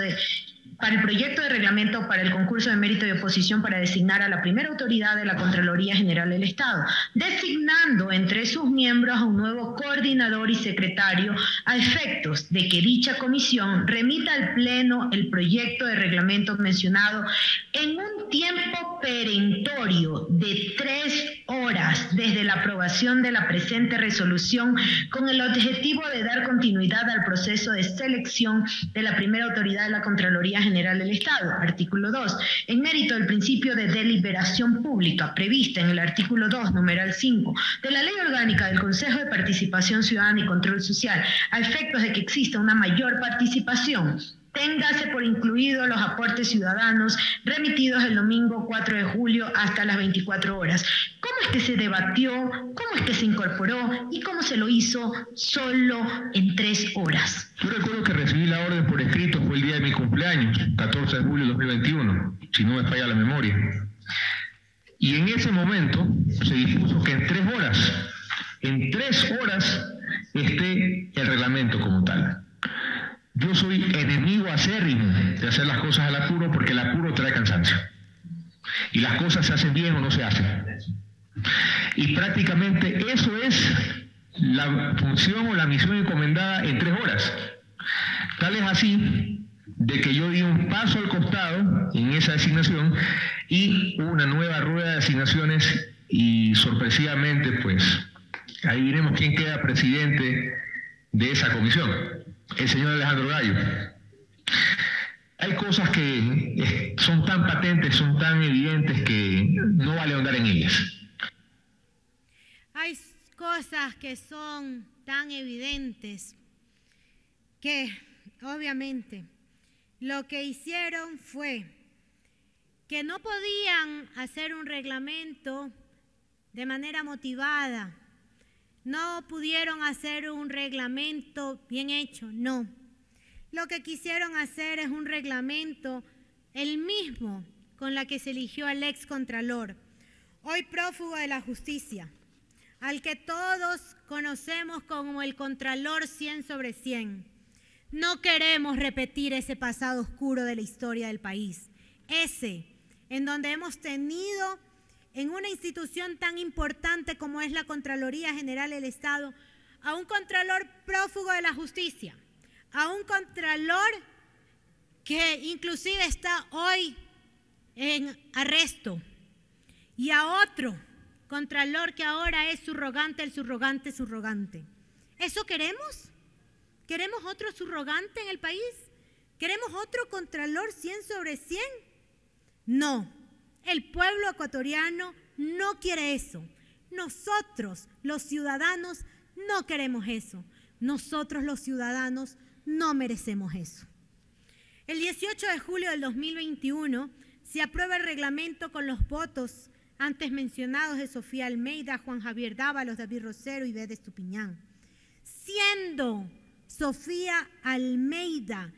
para el proyecto de reglamento para el concurso de mérito y oposición para designar a la primera autoridad de la Contraloría General del Estado, designando entre sus miembros a un nuevo coordinador y secretario a efectos de que dicha comisión remita al Pleno el proyecto de reglamento mencionado en un tiempo perentorio de 3 horas desde la aprobación de la presente resolución, con el objetivo de dar continuidad al proceso de selección de la primera autoridad de la Contraloría General del Estado. Artículo 2. En mérito del principio de deliberación pública prevista en el artículo 2, numeral 5, de la Ley Orgánica del Consejo de Participación Ciudadana y Control Social, a efectos de que exista una mayor participación, téngase por incluidos los aportes ciudadanos remitidos el domingo 4 de julio hasta las 24 horas. ¿Cómo es que se debatió? ¿Cómo es que se incorporó? ¿Y cómo se lo hizo solo en 3 horas? Yo recuerdo que recibí la orden por escrito, fue el día de mi cumpleaños, 14 de julio de 2021, si no me falla la memoria. Y en ese momento se dispuso que en 3 horas esté el reglamento como tal. Yo soy enemigo acérrimo de hacer las cosas al apuro, porque el apuro trae cansancio. Y las cosas se hacen bien o no se hacen. Y prácticamente eso es la función o la misión encomendada en 3 horas. Tal es así de que yo di un paso al costado en esa designación y hubo una nueva rueda de designaciones y sorpresivamente pues ahí veremos quién queda presidente de esa comisión. El señor Alejandro Gallo. Hay cosas que son tan patentes, son tan evidentes que no vale ahondar en ellas. Hay cosas que son tan evidentes que obviamente lo que hicieron fue que no podían hacer un reglamento de manera motivada. No pudieron hacer un reglamento bien hecho, no. Lo que quisieron hacer es un reglamento, el mismo con la que se eligió al ex contralor, hoy prófugo de la justicia, al que todos conocemos como el Contralor 100/100. No queremos repetir ese pasado oscuro de la historia del país, ese en donde hemos tenido en una institución tan importante como es la Contraloría General del Estado a un contralor prófugo de la justicia, a un contralor que inclusive está hoy en arresto, y a otro contralor que ahora es subrogante, el subrogante. ¿Eso queremos? ¿Queremos otro subrogante en el país? ¿Queremos otro contralor 100 sobre 100? No, el pueblo ecuatoriano no quiere eso. Nosotros, los ciudadanos, no queremos eso. Nosotros, los ciudadanos, no merecemos eso. El 18 de julio del 2021 se aprueba el reglamento con los votos antes mencionados de Sofía Almeida, Juan Javier Dávalos, David Rosero y Bede Estupiñán. Siendo Sofía Almeida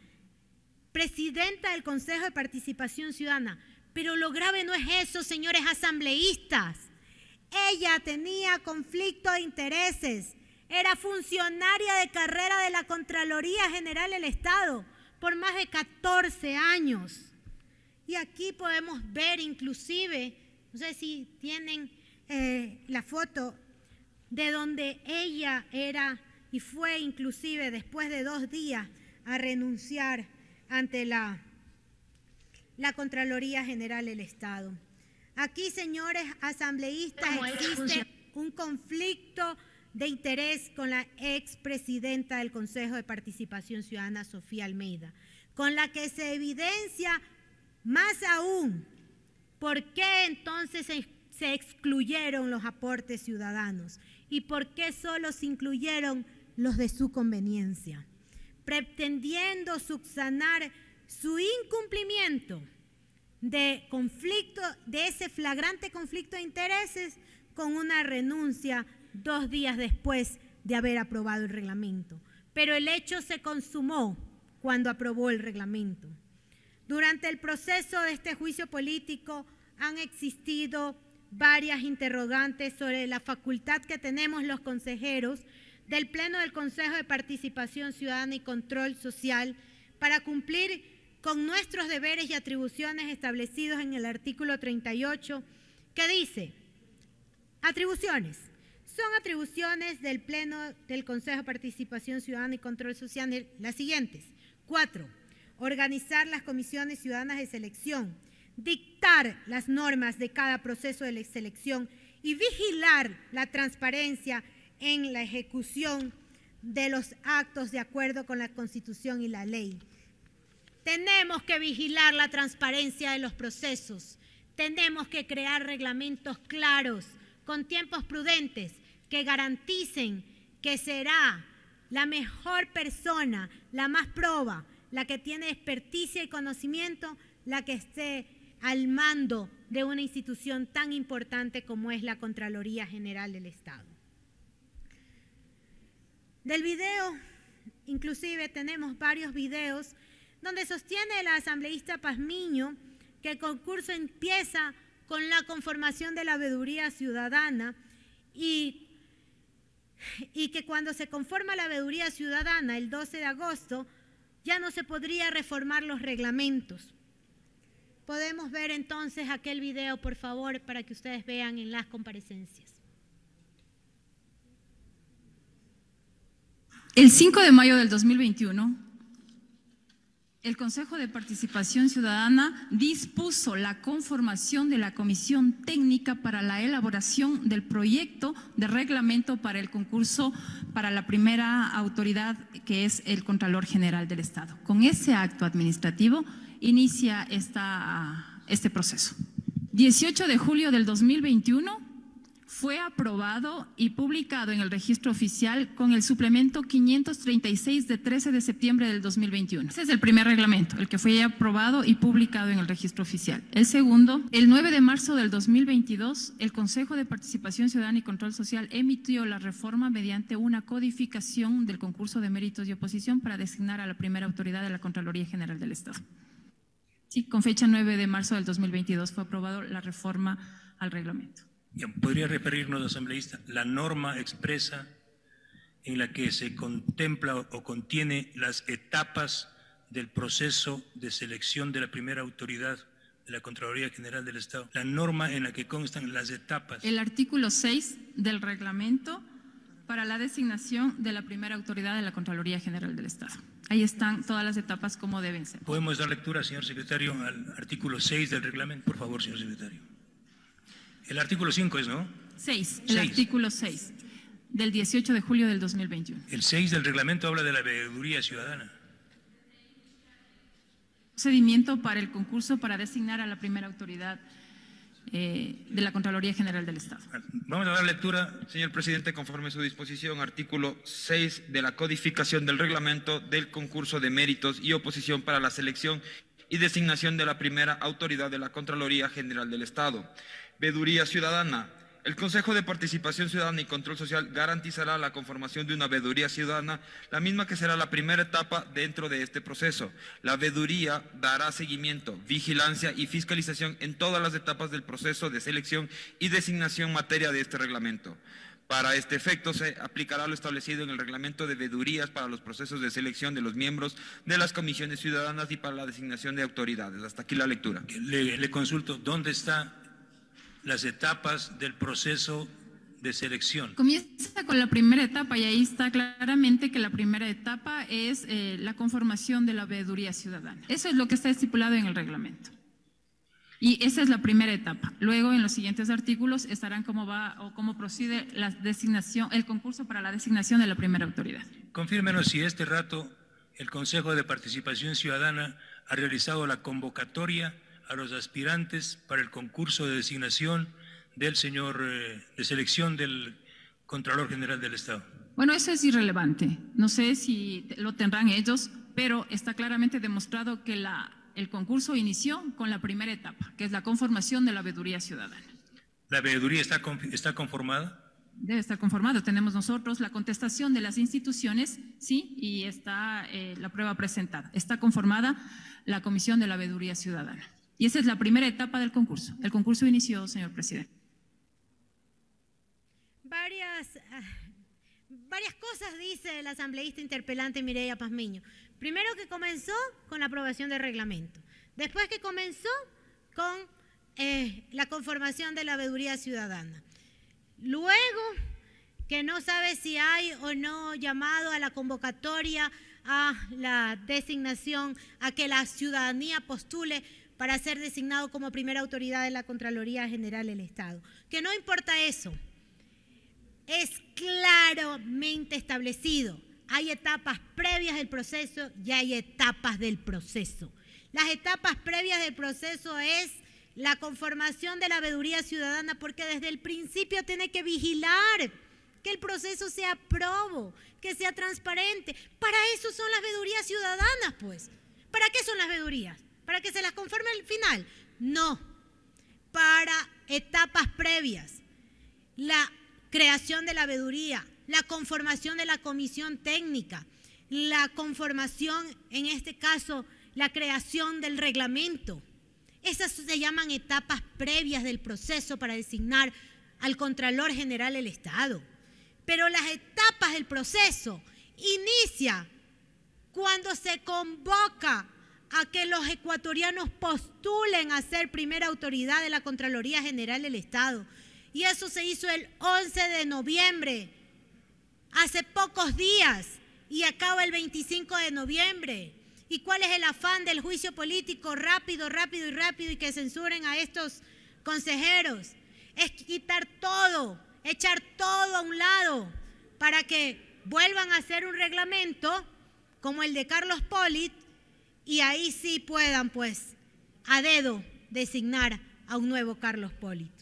presidenta del Consejo de Participación Ciudadana, pero lo grave no es eso, señores asambleístas. Ella tenía conflicto de intereses, era funcionaria de carrera de la Contraloría General del Estado por más de 14 años. Y aquí podemos ver inclusive, no sé si tienen la foto de donde ella era y fue inclusive después de 2 días a renunciar ante la Contraloría General del Estado. Aquí, señores asambleístas, existe un conflicto de interés con la expresidenta del Consejo de Participación Ciudadana, Sofía Almeida, con la que se evidencia más aún por qué entonces se excluyeron los aportes ciudadanos y por qué solo se incluyeron los de su conveniencia, pretendiendo subsanar su incumplimiento de conflicto, de ese flagrante conflicto de intereses, con una renuncia 2 días después de haber aprobado el reglamento. Pero el hecho se consumó cuando aprobó el reglamento. Durante el proceso de este juicio político han existido varias interrogantes sobre la facultad que tenemos los consejeros del Pleno del Consejo de Participación Ciudadana y Control Social para cumplir con nuestros deberes y atribuciones establecidos en el artículo 38, que dice: atribuciones. Son atribuciones del Pleno del Consejo de Participación Ciudadana y Control Social las siguientes. 4. Organizar las comisiones ciudadanas de selección, dictar las normas de cada proceso de selección y vigilar la transparencia en la ejecución de los actos de acuerdo con la Constitución y la ley. Tenemos que vigilar la transparencia de los procesos, tenemos que crear reglamentos claros, con tiempos prudentes, que garanticen que será la mejor persona, la más proba, la que tiene experticia y conocimiento, la que esté al mando de una institución tan importante como es la Contraloría General del Estado. Del video, inclusive tenemos varios videos donde sostiene la asambleísta Pazmiño que el concurso empieza con la conformación de la veeduría ciudadana y que cuando se conforma la veeduría ciudadana el 12 de agosto ya no se podría reformar los reglamentos. Podemos ver entonces aquel video, por favor, para que ustedes vean en las comparecencias. El 5 de mayo del 2021, el Consejo de Participación Ciudadana dispuso la conformación de la Comisión Técnica para la elaboración del proyecto de reglamento para el concurso para la primera autoridad, que es el Contralor General del Estado. Con ese acto administrativo inicia este proceso. 18 de julio del 2021 fue aprobado y publicado en el registro oficial con el suplemento 536 de 13 de septiembre del 2021. Ese es el primer reglamento, el que fue aprobado y publicado en el registro oficial. El segundo, el 9 de marzo del 2022, el Consejo de Participación Ciudadana y Control Social emitió la reforma mediante una codificación del concurso de méritos y oposición para designar a la primera autoridad de la Contraloría General del Estado. Sí, con fecha 9 de marzo del 2022 fue aprobado la reforma al reglamento. ¿Podría referirnos, asambleísta? La norma expresa en la que se contempla o contiene las etapas del proceso de selección de la primera autoridad de la Contraloría General del Estado, la norma en la que constan las etapas. El artículo 6 del reglamento para la designación de la primera autoridad de la Contraloría General del Estado. Ahí están todas las etapas como deben ser. ¿Podemos dar lectura, señor secretario, al artículo 6 del reglamento? Por favor, señor secretario. El artículo 5 es, ¿no? 6, el artículo 6 del 18 de julio del 2021. El 6 del reglamento habla de la veeduría ciudadana. Procedimiento para el concurso para designar a la primera autoridad de la Contraloría General del Estado. Vamos a dar lectura. Señor presidente, conforme a su disposición, artículo 6 de la codificación del reglamento del concurso de méritos y oposición para la selección y designación de la primera autoridad de la Contraloría General del Estado. Veeduría ciudadana. El Consejo de Participación Ciudadana y Control Social garantizará la conformación de una veeduría ciudadana, la misma que será la primera etapa dentro de este proceso. La veeduría dará seguimiento, vigilancia y fiscalización en todas las etapas del proceso de selección y designación en materia de este reglamento. Para este efecto se aplicará lo establecido en el reglamento de veedurías para los procesos de selección de los miembros de las comisiones ciudadanas y para la designación de autoridades. Hasta aquí la lectura. Le consulto, ¿dónde están las etapas del proceso de selección? Comienza con la primera etapa y ahí está claramente que la primera etapa es la conformación de la veeduría ciudadana. Eso es lo que está estipulado en el reglamento. Y esa es la primera etapa. Luego, en los siguientes artículos estarán cómo va o cómo procede la designación, el concurso para la designación de la primera autoridad. Confírmenos si este rato el Consejo de Participación Ciudadana ha realizado la convocatoria a los aspirantes para el concurso de designación del señor, de selección del Contralor General del Estado. Bueno, eso es irrelevante. No sé si lo tendrán ellos, pero está claramente demostrado que el concurso inició con la primera etapa, que es la conformación de la veeduría ciudadana. ¿La veeduría está conformada? Debe estar conformado. Tenemos nosotros la contestación de las instituciones, sí, y está la prueba presentada. Está conformada la Comisión de la Veeduría Ciudadana. Y esa es la primera etapa del concurso. El concurso inició, señor presidente. Varias cosas dice el asambleísta interpelante Mireya Pazmiño. Primero, que comenzó con la aprobación del reglamento. Después, que comenzó con la conformación de la veeduría ciudadana. Luego, que no sabe si hay o no llamado a la convocatoria a la designación, a que la ciudadanía postule para ser designado como primera autoridad de la Contraloría General del Estado. Que no importa eso, es claramente establecido. Hay etapas previas del proceso y hay etapas del proceso. Las etapas previas del proceso es la conformación de la veeduría ciudadana, porque desde el principio tiene que vigilar que el proceso sea probo, que sea transparente. Para eso son las veedurías ciudadanas, pues. ¿Para qué son las veedurías? ¿Para que se las conforme al final? No, para etapas previas. La creación de la veeduría, la conformación de la comisión técnica, la conformación, en este caso, la creación del reglamento. Esas se llaman etapas previas del proceso para designar al Contralor General del Estado. Pero las etapas del proceso inicia cuando se convoca a que los ecuatorianos postulen a ser primera autoridad de la Contraloría General del Estado. Y eso se hizo el 11 de noviembre, hace pocos días, y acaba el 25 de noviembre. ¿Y cuál es el afán del juicio político? Rápido, rápido y rápido, y que censuren a estos consejeros. Es quitar todo, echar todo a un lado, para que vuelvan a hacer un reglamento como el de Carlos Polit, y ahí sí puedan, pues, a dedo designar a un nuevo Carlos Polit.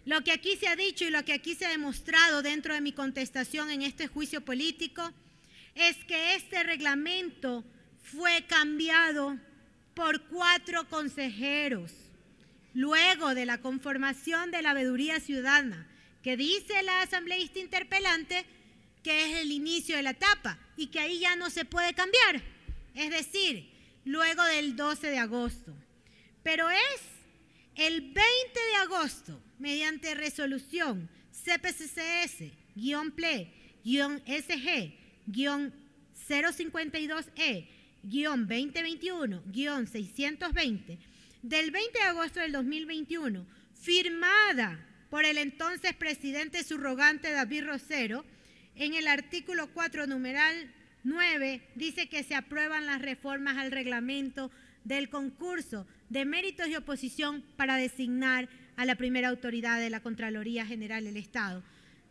Lo que aquí se ha dicho y lo que aquí se ha demostrado dentro de mi contestación en este juicio político es que este reglamento fue cambiado por 4 consejeros luego de la conformación de la veeduría ciudadana, que dice la asambleísta interpelante que es el inicio de la etapa y que ahí ya no se puede cambiar. Es decir, luego del 12 de agosto. Pero es el 20 de agosto, mediante resolución CPCCS-PLE SG-052E-2021-620 del 20 de agosto del 2021, firmada por el entonces presidente subrogante David Rosero, en el artículo 4, numeral 9, dice que se aprueban las reformas al reglamento del concurso de méritos y oposición para designar a la primera autoridad de la Contraloría General del Estado.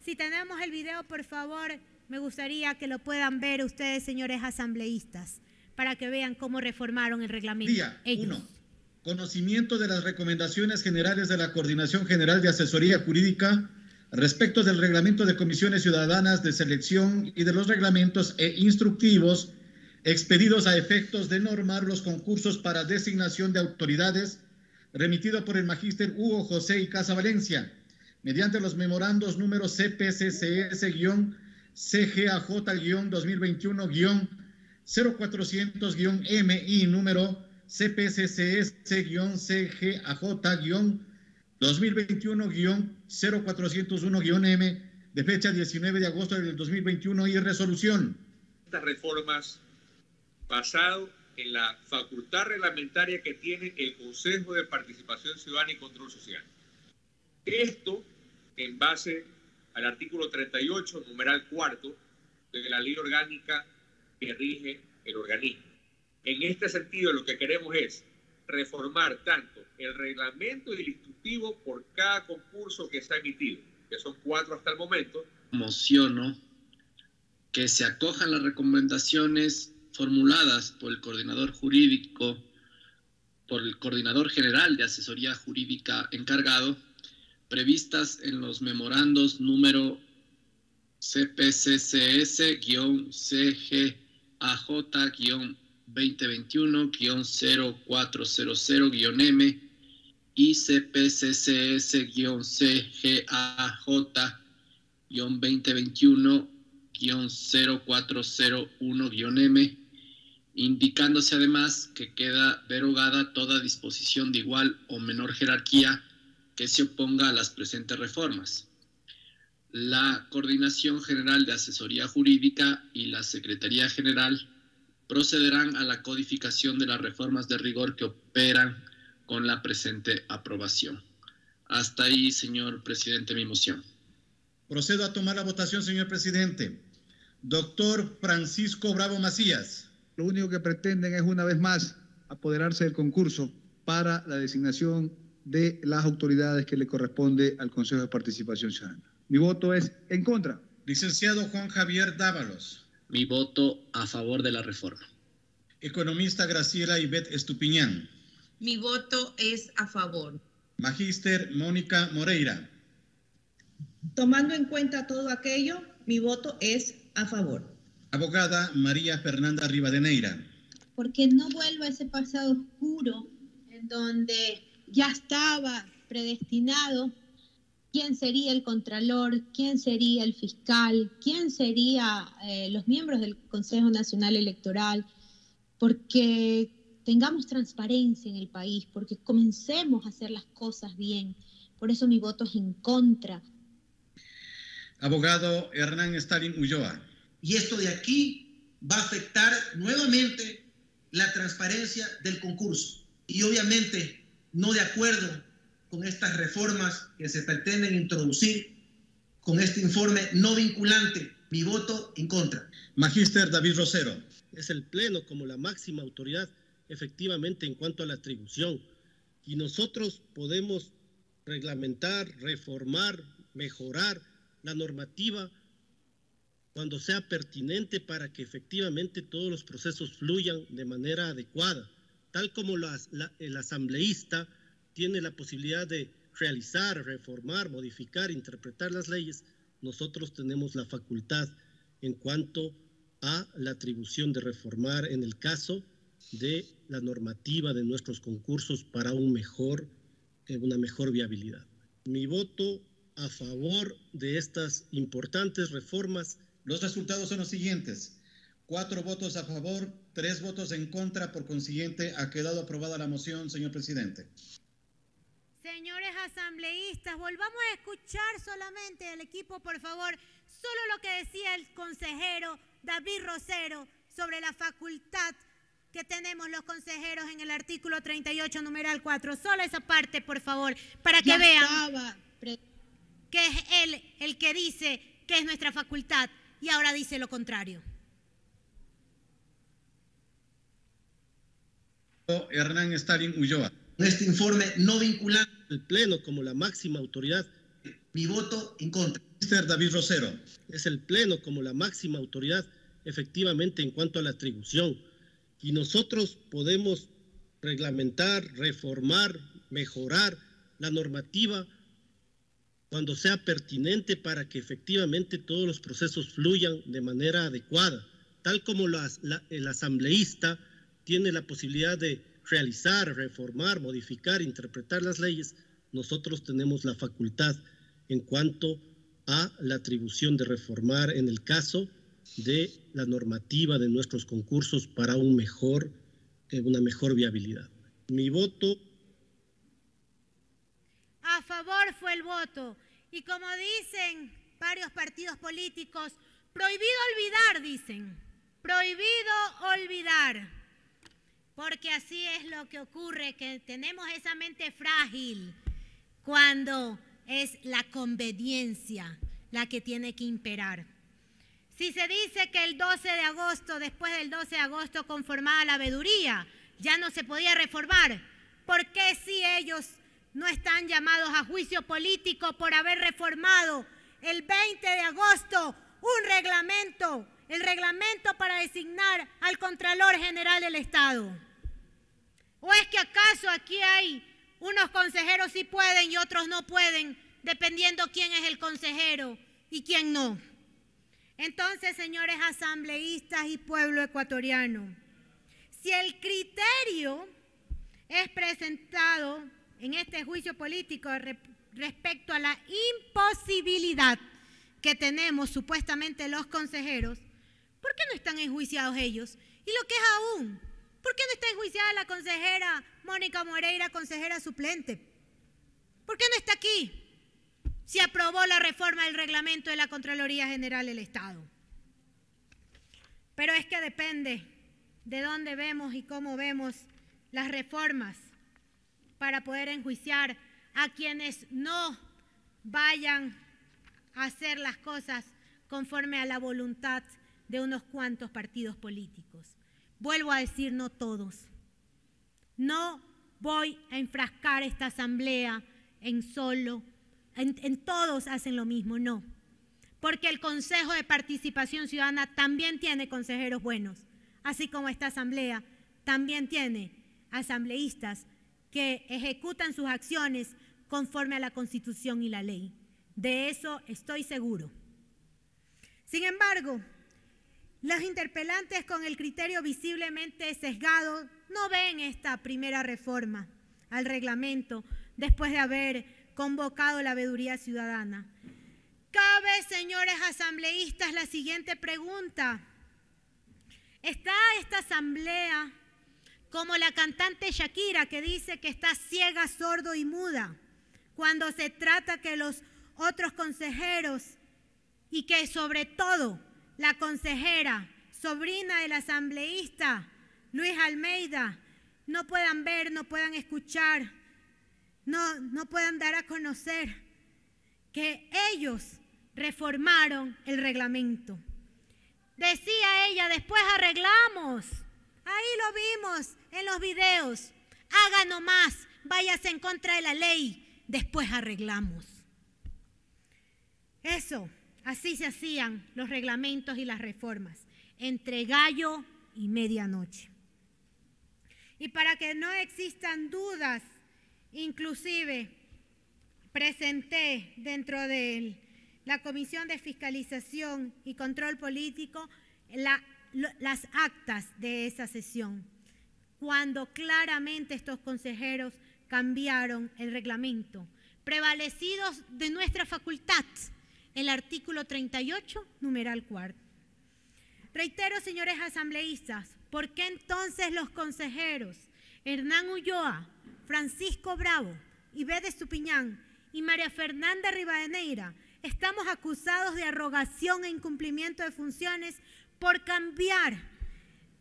Si tenemos el video, por favor, me gustaría que lo puedan ver ustedes, señores asambleístas, para que vean cómo reformaron el reglamento. Día 1. Conocimiento de las recomendaciones generales de la Coordinación General de Asesoría Jurídica respecto del reglamento de comisiones ciudadanas de selección y de los reglamentos e instructivos expedidos a efectos de normar los concursos para designación de autoridades, remitido por el magíster Hugo José Icaza Valencia, mediante los memorandos número CPCCS-2021-0400-M y número CPCCS-CJ-2021-0401-M de fecha 19 de agosto del 2021 y resolución. Estas reformas basado en la facultad reglamentaria que tiene el Consejo de Participación Ciudadana y Control Social. Esto en base al artículo 38, numeral 4, de la ley orgánica que rige el organismo. En este sentido, lo que queremos es reformar tanto el reglamento y el instructivo por cada concurso que se ha emitido, que son 4 hasta el momento. Mociono que se acojan las recomendaciones formuladas por el coordinador jurídico, por el coordinador general de asesoría jurídica encargado, previstas en los memorandos número CPCCS-GAJ-2021-0400-M y CPCCS-GAJ-2021-0401-M, indicándose además que queda derogada toda disposición de igual o menor jerarquía que se oponga a las presentes reformas. La Coordinación General de Asesoría Jurídica y la Secretaría General procederán a la codificación de las reformas de rigor que operan con la presente aprobación. Hasta ahí, señor presidente, mi moción. Procedo a tomar la votación, señor presidente. Doctor Francisco Bravo Macías. Lo único que pretenden es, una vez más, apoderarse del concurso para la designación de las autoridades que le corresponde al Consejo de Participación Ciudadana. Mi voto es en contra. Licenciado Juan Javier Dávalos. Mi voto a favor de la reforma. Economista Graciela Ivette Estupiñán. Mi voto es a favor. Magíster Mónica Moreira. Tomando en cuenta todo aquello, mi voto es a favor. Abogada María Fernanda Rivadeneira. Porque no vuelva ese pasado oscuro en donde ya estaba predestinado quién sería el contralor, quién sería el fiscal, quién serían los miembros del Consejo Nacional Electoral, porque tengamos transparencia en el país, porque comencemos a hacer las cosas bien. Por eso mi voto es en contra. Abogado Hernán Stalin Ulloa. Y esto de aquí va a afectar nuevamente la transparencia del concurso. Y obviamente no de acuerdo con estas reformas que se pretenden introducir con este informe no vinculante. Mi voto en contra. Magíster David Rosero. Es el Pleno como la máxima autoridad efectivamente en cuanto a la atribución. Y nosotros podemos reglamentar, reformar, mejorar la normativa cuando sea pertinente para que efectivamente todos los procesos fluyan de manera adecuada, tal como el asambleísta tiene la posibilidad de realizar, reformar, modificar, interpretar las leyes. Nosotros tenemos la facultad en cuanto a la atribución de reformar en el caso de la normativa de nuestros concursos para una mejor viabilidad. Mi voto a favor de estas importantes reformas. Los resultados son los siguientes: 4 votos a favor, 3 votos en contra. Por consiguiente, ha quedado aprobada la moción, señor presidente. Señores asambleístas, volvamos a escuchar solamente al equipo, por favor, solo lo que decía el consejero David Rosero sobre la facultad que tenemos los consejeros en el artículo 38, numeral 4. Solo esa parte, por favor, para que vean que es él el que dice que es nuestra facultad y ahora dice lo contrario. Hernán Stalin Ulloa. Este informe no vinculante. El Pleno, como la máxima autoridad. Mi voto en contra. Mr. David Rosero. Es el Pleno, como la máxima autoridad, efectivamente, en cuanto a la atribución. Y nosotros podemos reglamentar, reformar, mejorar la normativa cuando sea pertinente para que efectivamente todos los procesos fluyan de manera adecuada, tal como el asambleísta tiene la posibilidad de realizar, reformar, modificar, interpretar las leyes. Nosotros tenemos la facultad en cuanto a la atribución de reformar en el caso de la normativa de nuestros concursos para una mejor viabilidad. Mi voto. A favor fue el voto. Y como dicen varios partidos políticos, prohibido olvidar, dicen. Prohibido olvidar. Porque así es lo que ocurre, que tenemos esa mente frágil cuando es la conveniencia la que tiene que imperar. Si se dice que el 12 de agosto, después del 12 de agosto conformada la veeduría, ya no se podía reformar, ¿por qué si ellos no están llamados a juicio político por haber reformado el 20 de agosto un reglamento, el reglamento para designar al Contralor General del Estado? ¿O es que acaso aquí hay unos consejeros sí pueden y otros no pueden, dependiendo quién es el consejero y quién no? Entonces, señores asambleístas y pueblo ecuatoriano, si el criterio es presentado en este juicio político respecto a la imposibilidad que tenemos supuestamente los consejeros, ¿por qué no están enjuiciados ellos? Y lo que es aún, ¿por qué no está enjuiciada la consejera Mónica Moreira, consejera suplente? ¿Por qué no está aquí? Si aprobó la reforma del reglamento de la Contraloría General del Estado. Pero es que depende de dónde vemos y cómo vemos las reformas para poder enjuiciar a quienes no vayan a hacer las cosas conforme a la voluntad de unos cuantos partidos políticos. Vuelvo a decir, no todos. No voy a enfrascar esta asamblea en todos hacen lo mismo, no. Porque el Consejo de Participación Ciudadana también tiene consejeros buenos, así como esta asamblea también tiene asambleístas que ejecutan sus acciones conforme a la Constitución y la ley. De eso estoy seguro. Sin embargo, los interpelantes con el criterio visiblemente sesgado no ven esta primera reforma al reglamento después de haber convocado la veeduría ciudadana. Cabe, señores asambleístas, la siguiente pregunta. ¿Está esta asamblea como la cantante Shakira, que dice que está ciega, sordo y muda cuando se trata que los otros consejeros y que sobre todo la consejera, sobrina del asambleísta Luis Almeida, no puedan ver, no puedan escuchar, no puedan dar a conocer que ellos reformaron el reglamento? Decía ella, después arreglamos. Ahí lo vimos en los videos. Haga nomás, váyase en contra de la ley, después arreglamos. Eso, así se hacían los reglamentos y las reformas, entre gallo y medianoche. Y para que no existan dudas, inclusive presenté dentro de la Comisión de Fiscalización y Control Político las actas de esa sesión, cuando claramente estos consejeros cambiaron el reglamento, prevalecidos de nuestra facultad, el artículo 38, numeral 4. Reitero, señores asambleístas, ¿por qué entonces los consejeros Hernán Ulloa, Francisco Bravo, Ivette Estupiñán y María Fernanda Rivadeneira estamos acusados de arrogación e incumplimiento de funciones por cambiar,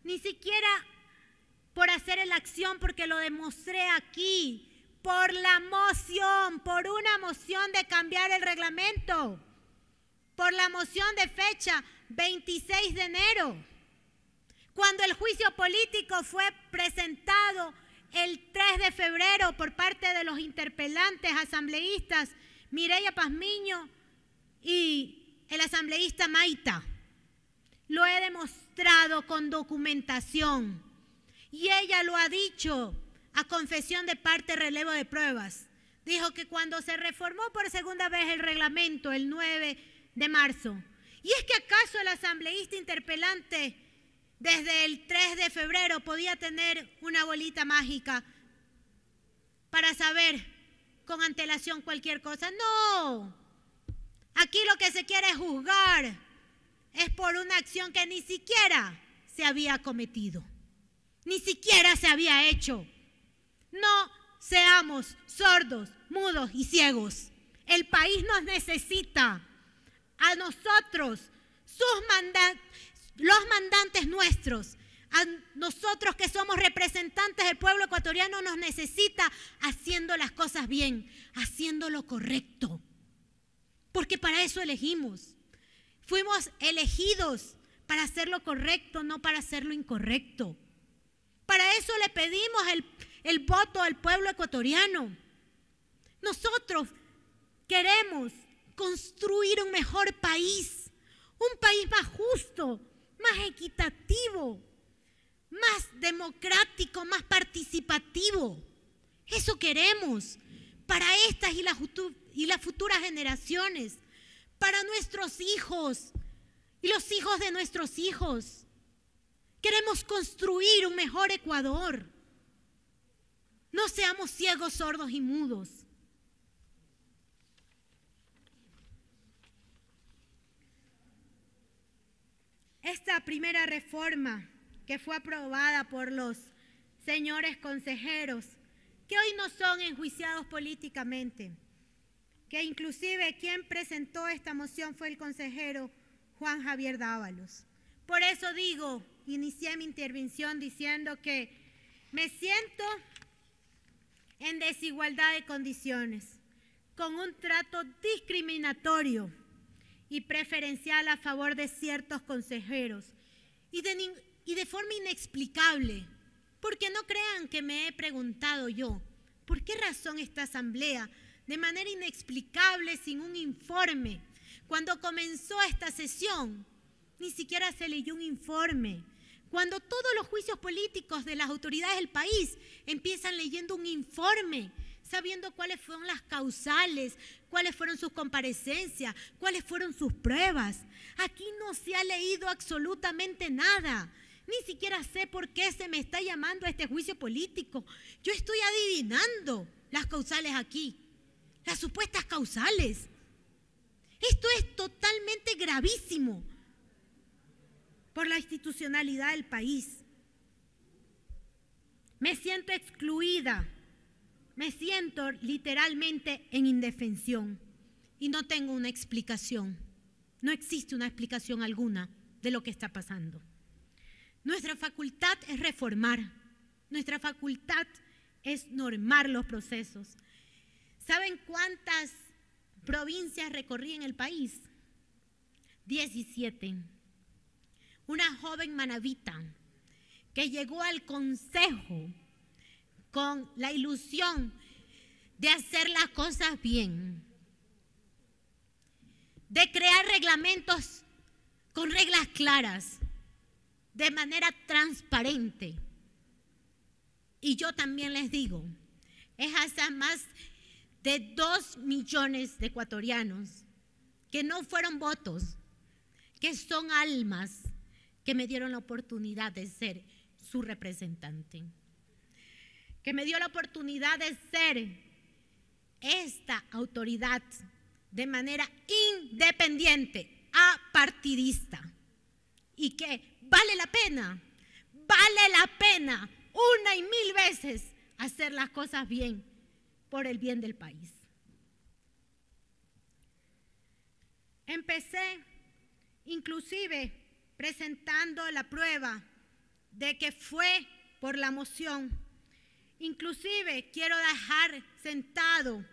ni siquiera por hacer la acción, porque lo demostré aquí, por la moción, por una moción de cambiar el reglamento, por la moción de fecha 26 de enero, cuando el juicio político fue presentado el 3 de febrero por parte de los interpelantes asambleístas Mireya Pazmiño y el asambleísta Maita. Lo he demostrado con documentación y ella lo ha dicho a confesión de parte, relevo de pruebas. Dijo que cuando se reformó por segunda vez el reglamento el 9 de marzo, ¿y es que acaso el asambleísta interpelante desde el 3 de febrero podía tener una bolita mágica para saber con antelación cualquier cosa? No. Aquí lo que se quiere juzgar es por una acción que ni siquiera se había cometido, ni siquiera se había hecho. No seamos sordos, mudos y ciegos. El país nos necesita a nosotros, los mandantes nuestros, a nosotros que somos representantes del pueblo ecuatoriano, nos necesita haciendo las cosas bien, haciendo lo correcto. Porque para eso elegimos. Fuimos elegidos para hacer lo correcto, no para hacer lo incorrecto. Para eso le pedimos el voto al pueblo ecuatoriano. Nosotros queremos construir un mejor país, un país más justo, más equitativo, más democrático, más participativo. Eso queremos para estas y las futuras generaciones, para nuestros hijos y los hijos de nuestros hijos. Queremos construir un mejor Ecuador. No seamos ciegos, sordos y mudos. Esta primera reforma que fue aprobada por los señores consejeros, que hoy no son enjuiciados políticamente, que inclusive quien presentó esta moción fue el consejero Juan Javier Dávalos. Por eso digo, inicié mi intervención diciendo que me siento en desigualdad de condiciones, con un trato discriminatorio y preferencial a favor de ciertos consejeros y de forma inexplicable, porque no crean que me he preguntado yo, ¿por qué razón esta asamblea, de manera inexplicable, sin un informe, cuando comenzó esta sesión, ni siquiera se leyó un informe? Cuando todos los juicios políticos de las autoridades del país empiezan leyendo un informe, sabiendo cuáles fueron las causales, cuáles fueron sus comparecencias, cuáles fueron sus pruebas. Aquí no se ha leído absolutamente nada. Ni siquiera sé por qué se me está llamando a este juicio político. Yo estoy adivinando las causales aquí, las supuestas causales. Esto es totalmente gravísimo por la institucionalidad del país. Me siento excluida. Me siento literalmente en indefensión y no tengo una explicación. No existe una explicación alguna de lo que está pasando. Nuestra facultad es reformar. Nuestra facultad es normar los procesos. ¿Saben cuántas provincias recorrí en el país? 17. Una joven manabita que llegó al consejo con la ilusión de hacer las cosas bien, de crear reglamentos con reglas claras, de manera transparente. Y yo también les digo, es hasta más de 2 millones de ecuatorianos que no fueron votos, que son almas que me dieron la oportunidad de ser su representante, que me dio la oportunidad de ser esta autoridad de manera independiente, apartidista, y que vale la pena una y mil veces hacer las cosas bien por el bien del país. Empecé inclusive presentando la prueba de que fue por la moción. Inclusive quiero dejar sentado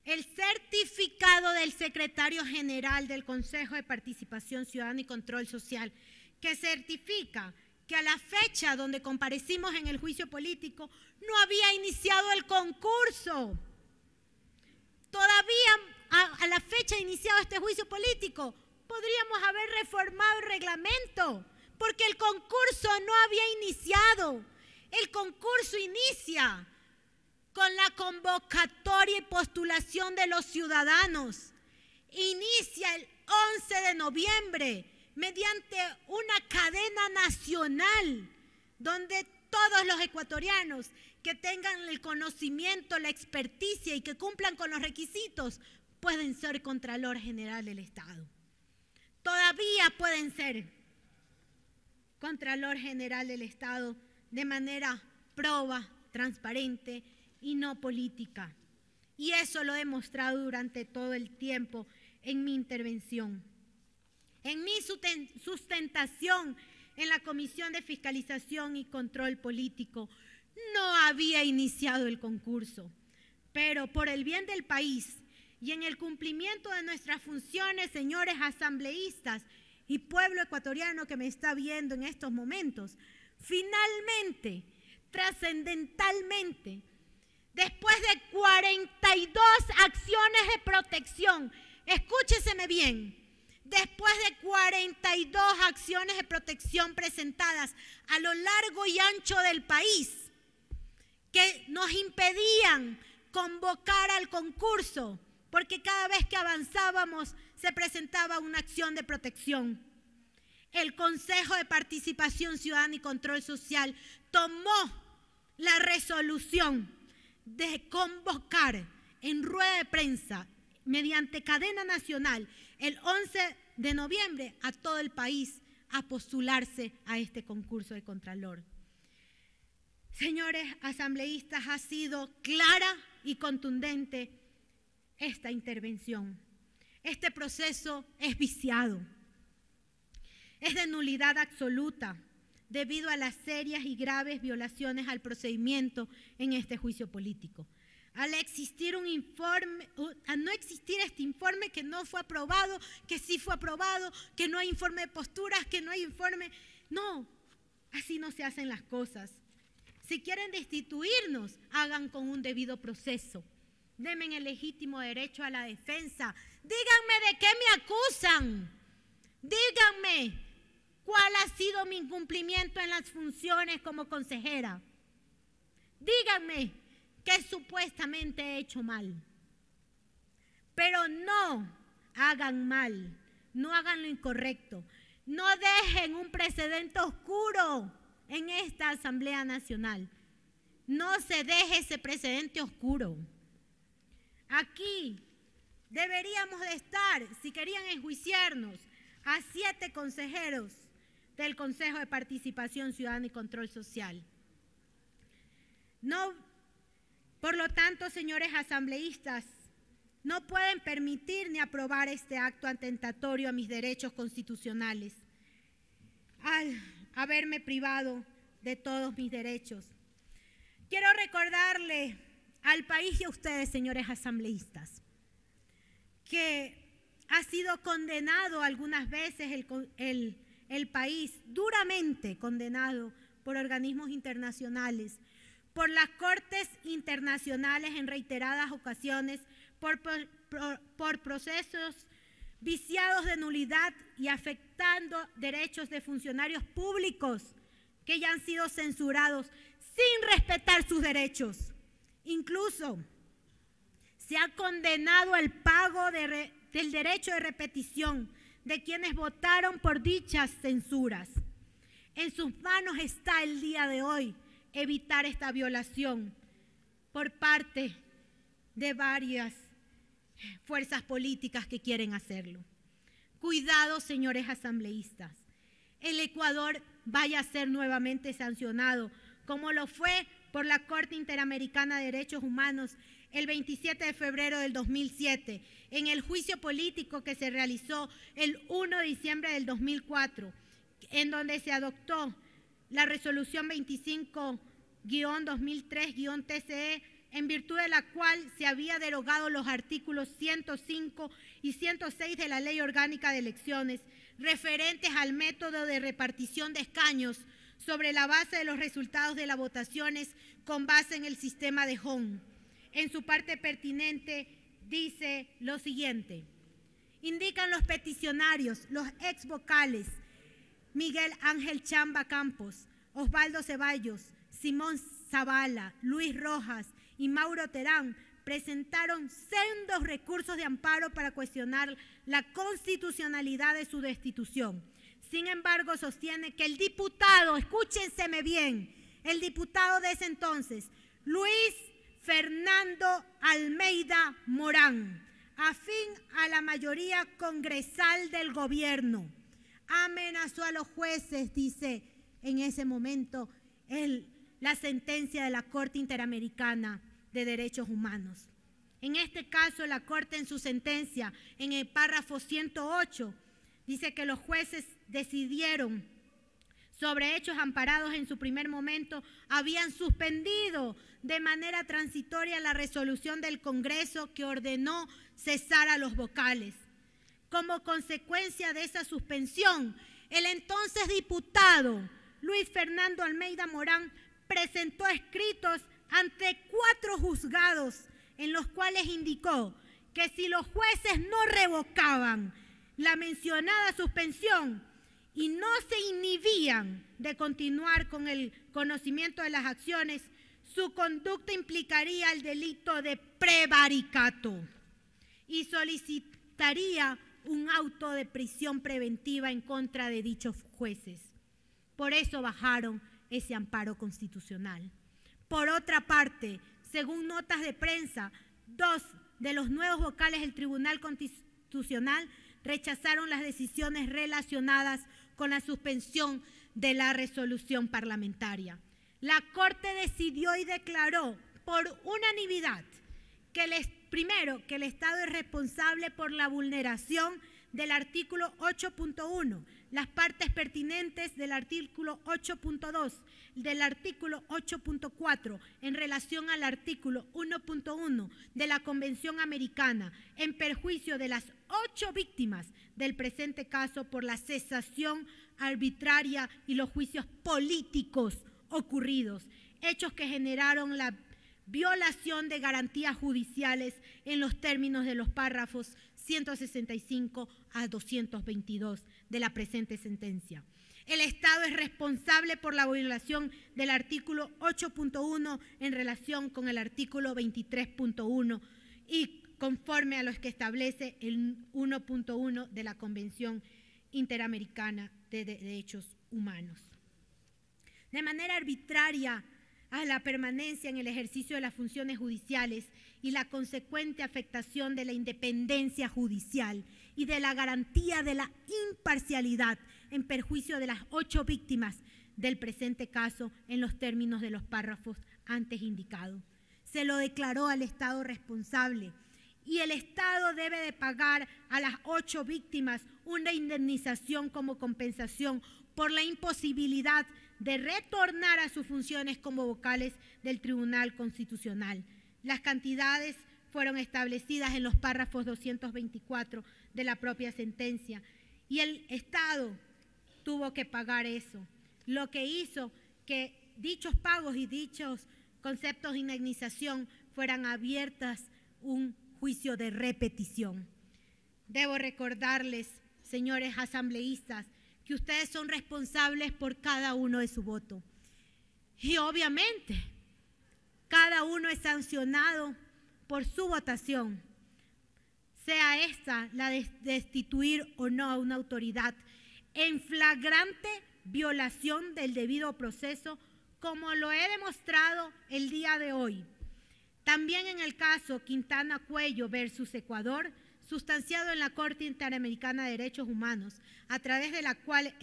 el certificado del secretario general del Consejo de Participación Ciudadana y Control Social, que certifica que a la fecha donde comparecimos en el juicio político no había iniciado el concurso. Todavía a la fecha de iniciado este juicio político podríamos haber reformado el reglamento, porque el concurso no había iniciado. El concurso inicia con la convocatoria y postulación de los ciudadanos. Inicia el 11 de noviembre mediante una cadena nacional donde todos los ecuatorianos que tengan el conocimiento, la experticia y que cumplan con los requisitos pueden ser Contralor General del Estado. Todavía pueden ser Contralor General del Estado de manera proba, transparente y no política. Y eso lo he mostrado durante todo el tiempo en mi intervención. En mi sustentación en la Comisión de Fiscalización y Control Político no había iniciado el concurso, pero por el bien del país y en el cumplimiento de nuestras funciones, señores asambleístas y pueblo ecuatoriano que me está viendo en estos momentos, finalmente, trascendentalmente, después de 42 acciones de protección, escúcheseme bien, después de 42 acciones de protección presentadas a lo largo y ancho del país, que nos impedían convocar al concurso, porque cada vez que avanzábamos se presentaba una acción de protección. El Consejo de Participación Ciudadana y Control Social tomó la resolución de convocar en rueda de prensa mediante cadena nacional el 11 de noviembre a todo el país a postularse a este concurso de Contralor. Señores asambleístas, ha sido clara y contundente esta intervención. Este proceso es viciado, es de nulidad absoluta debido a las serias y graves violaciones al procedimiento en este juicio político. Al existir un informe, al no existir este informe que no fue aprobado, que sí fue aprobado, que no hay informe de posturas, que no hay informe. No, así no se hacen las cosas. Si quieren destituirnos, hagan con un debido proceso. Denme el legítimo derecho a la defensa. Díganme de qué me acusan. Díganme cuál ha sido mi incumplimiento en las funciones como consejera. Díganme que supuestamente he hecho mal. Pero no hagan mal, no hagan lo incorrecto. No dejen un precedente oscuro en esta Asamblea Nacional. No se deje ese precedente oscuro. Aquí deberíamos de estar, si querían enjuiciarnos, a 7 consejeros del Consejo de Participación Ciudadana y Control Social. No, por lo tanto, señores asambleístas, no pueden permitir ni aprobar este acto atentatorio a mis derechos constitucionales al haberme privado de todos mis derechos. Quiero recordarle al país y a ustedes, señores asambleístas, que ha sido condenado algunas veces el país, duramente condenado por organismos internacionales, por las Cortes Internacionales en reiteradas ocasiones, por procesos viciados de nulidad y afectando derechos de funcionarios públicos que ya han sido censurados sin respetar sus derechos. Incluso se ha condenado el pago del derecho de repetición de quienes votaron por dichas censuras. En sus manos está el día de hoy evitar esta violación por parte de varias fuerzas políticas que quieren hacerlo. Cuidado, señores asambleístas. El Ecuador vaya a ser nuevamente sancionado, como lo fue por la Corte Interamericana de Derechos Humanos el 27 de febrero del 2007, en el juicio político que se realizó el 1 de diciembre del 2004, en donde se adoptó la resolución 25-2003-TCE, en virtud de la cual se había derogado los artículos 105 y 106 de la Ley Orgánica de Elecciones, referentes al método de repartición de escaños sobre la base de los resultados de las votaciones con base en el sistema de Hong. En su parte pertinente dice lo siguiente: indican los peticionarios, los ex vocales Miguel Ángel Chamba Campos, Osvaldo Ceballos, Simón Zavala, Luis Rojas y Mauro Terán, presentaron sendos recursos de amparo para cuestionar la constitucionalidad de su destitución. Sin embargo, sostiene que el diputado, escúchenseme bien, el diputado de ese entonces, Luis Fernando Almeida Morán, afín a la mayoría congresal del gobierno, amenazó a los jueces, dice en ese momento la sentencia de la Corte Interamericana de Derechos Humanos. En este caso, la Corte en su sentencia, en el párrafo 108, dice que los jueces decidieron sobre hechos amparados en su primer momento, habían suspendido de manera transitoria la resolución del Congreso que ordenó cesar a los vocales. Como consecuencia de esa suspensión, el entonces diputado Luis Fernando Almeida Morán presentó escritos ante 4 juzgados en los cuales indicó que si los jueces no revocaban la mencionada suspensión y no se inhibían de continuar con el conocimiento de las acciones, su conducta implicaría el delito de prevaricato y solicitaría un auto de prisión preventiva en contra de dichos jueces. Por eso bajaron ese amparo constitucional. Por otra parte, según notas de prensa, 2 de los nuevos vocales del Tribunal Constitucional rechazaron las decisiones relacionadas con la suspensión de la resolución parlamentaria. La Corte decidió y declaró por unanimidad que primero, que el Estado es responsable por la vulneración del artículo 8.1, las partes pertinentes del artículo 8.2, del artículo 8.4 en relación al artículo 1.1 de la Convención Americana, en perjuicio de las 8 víctimas del presente caso por la cesación arbitraria y los juicios políticos ocurridos, hechos que generaron la violación de garantías judiciales en los términos de los párrafos 165 a 222 de la presente sentencia. El Estado es responsable por la violación del artículo 8.1 en relación con el artículo 23.1 y conforme a los que establece el 1.1 de la Convención Interamericana de Derechos Humanos. De manera arbitraria, a la permanencia en el ejercicio de las funciones judiciales y la consecuente afectación de la independencia judicial y de la garantía de la imparcialidad en perjuicio de las 8 víctimas del presente caso en los términos de los párrafos antes indicados. Se lo declaró al Estado responsable y el Estado debe de pagar a las 8 víctimas una indemnización como compensación por la imposibilidad de retornar a sus funciones como vocales del Tribunal Constitucional. Las cantidades fueron establecidas en los párrafos 224 de la propia sentencia y el Estado tuvo que pagar eso, lo que hizo que dichos pagos y dichos conceptos de indemnización fueran abiertas un juicio de repetición. Debo recordarles, señores asambleístas, que ustedes son responsables por cada uno de su voto. Y obviamente, cada uno es sancionado por su votación, sea esta la de destituir o no a una autoridad en flagrante violación del debido proceso, como lo he demostrado el día de hoy. También en el caso Quintana Cuello versus Ecuador, sustanciado en la Corte Interamericana de Derechos Humanos, a través de la cual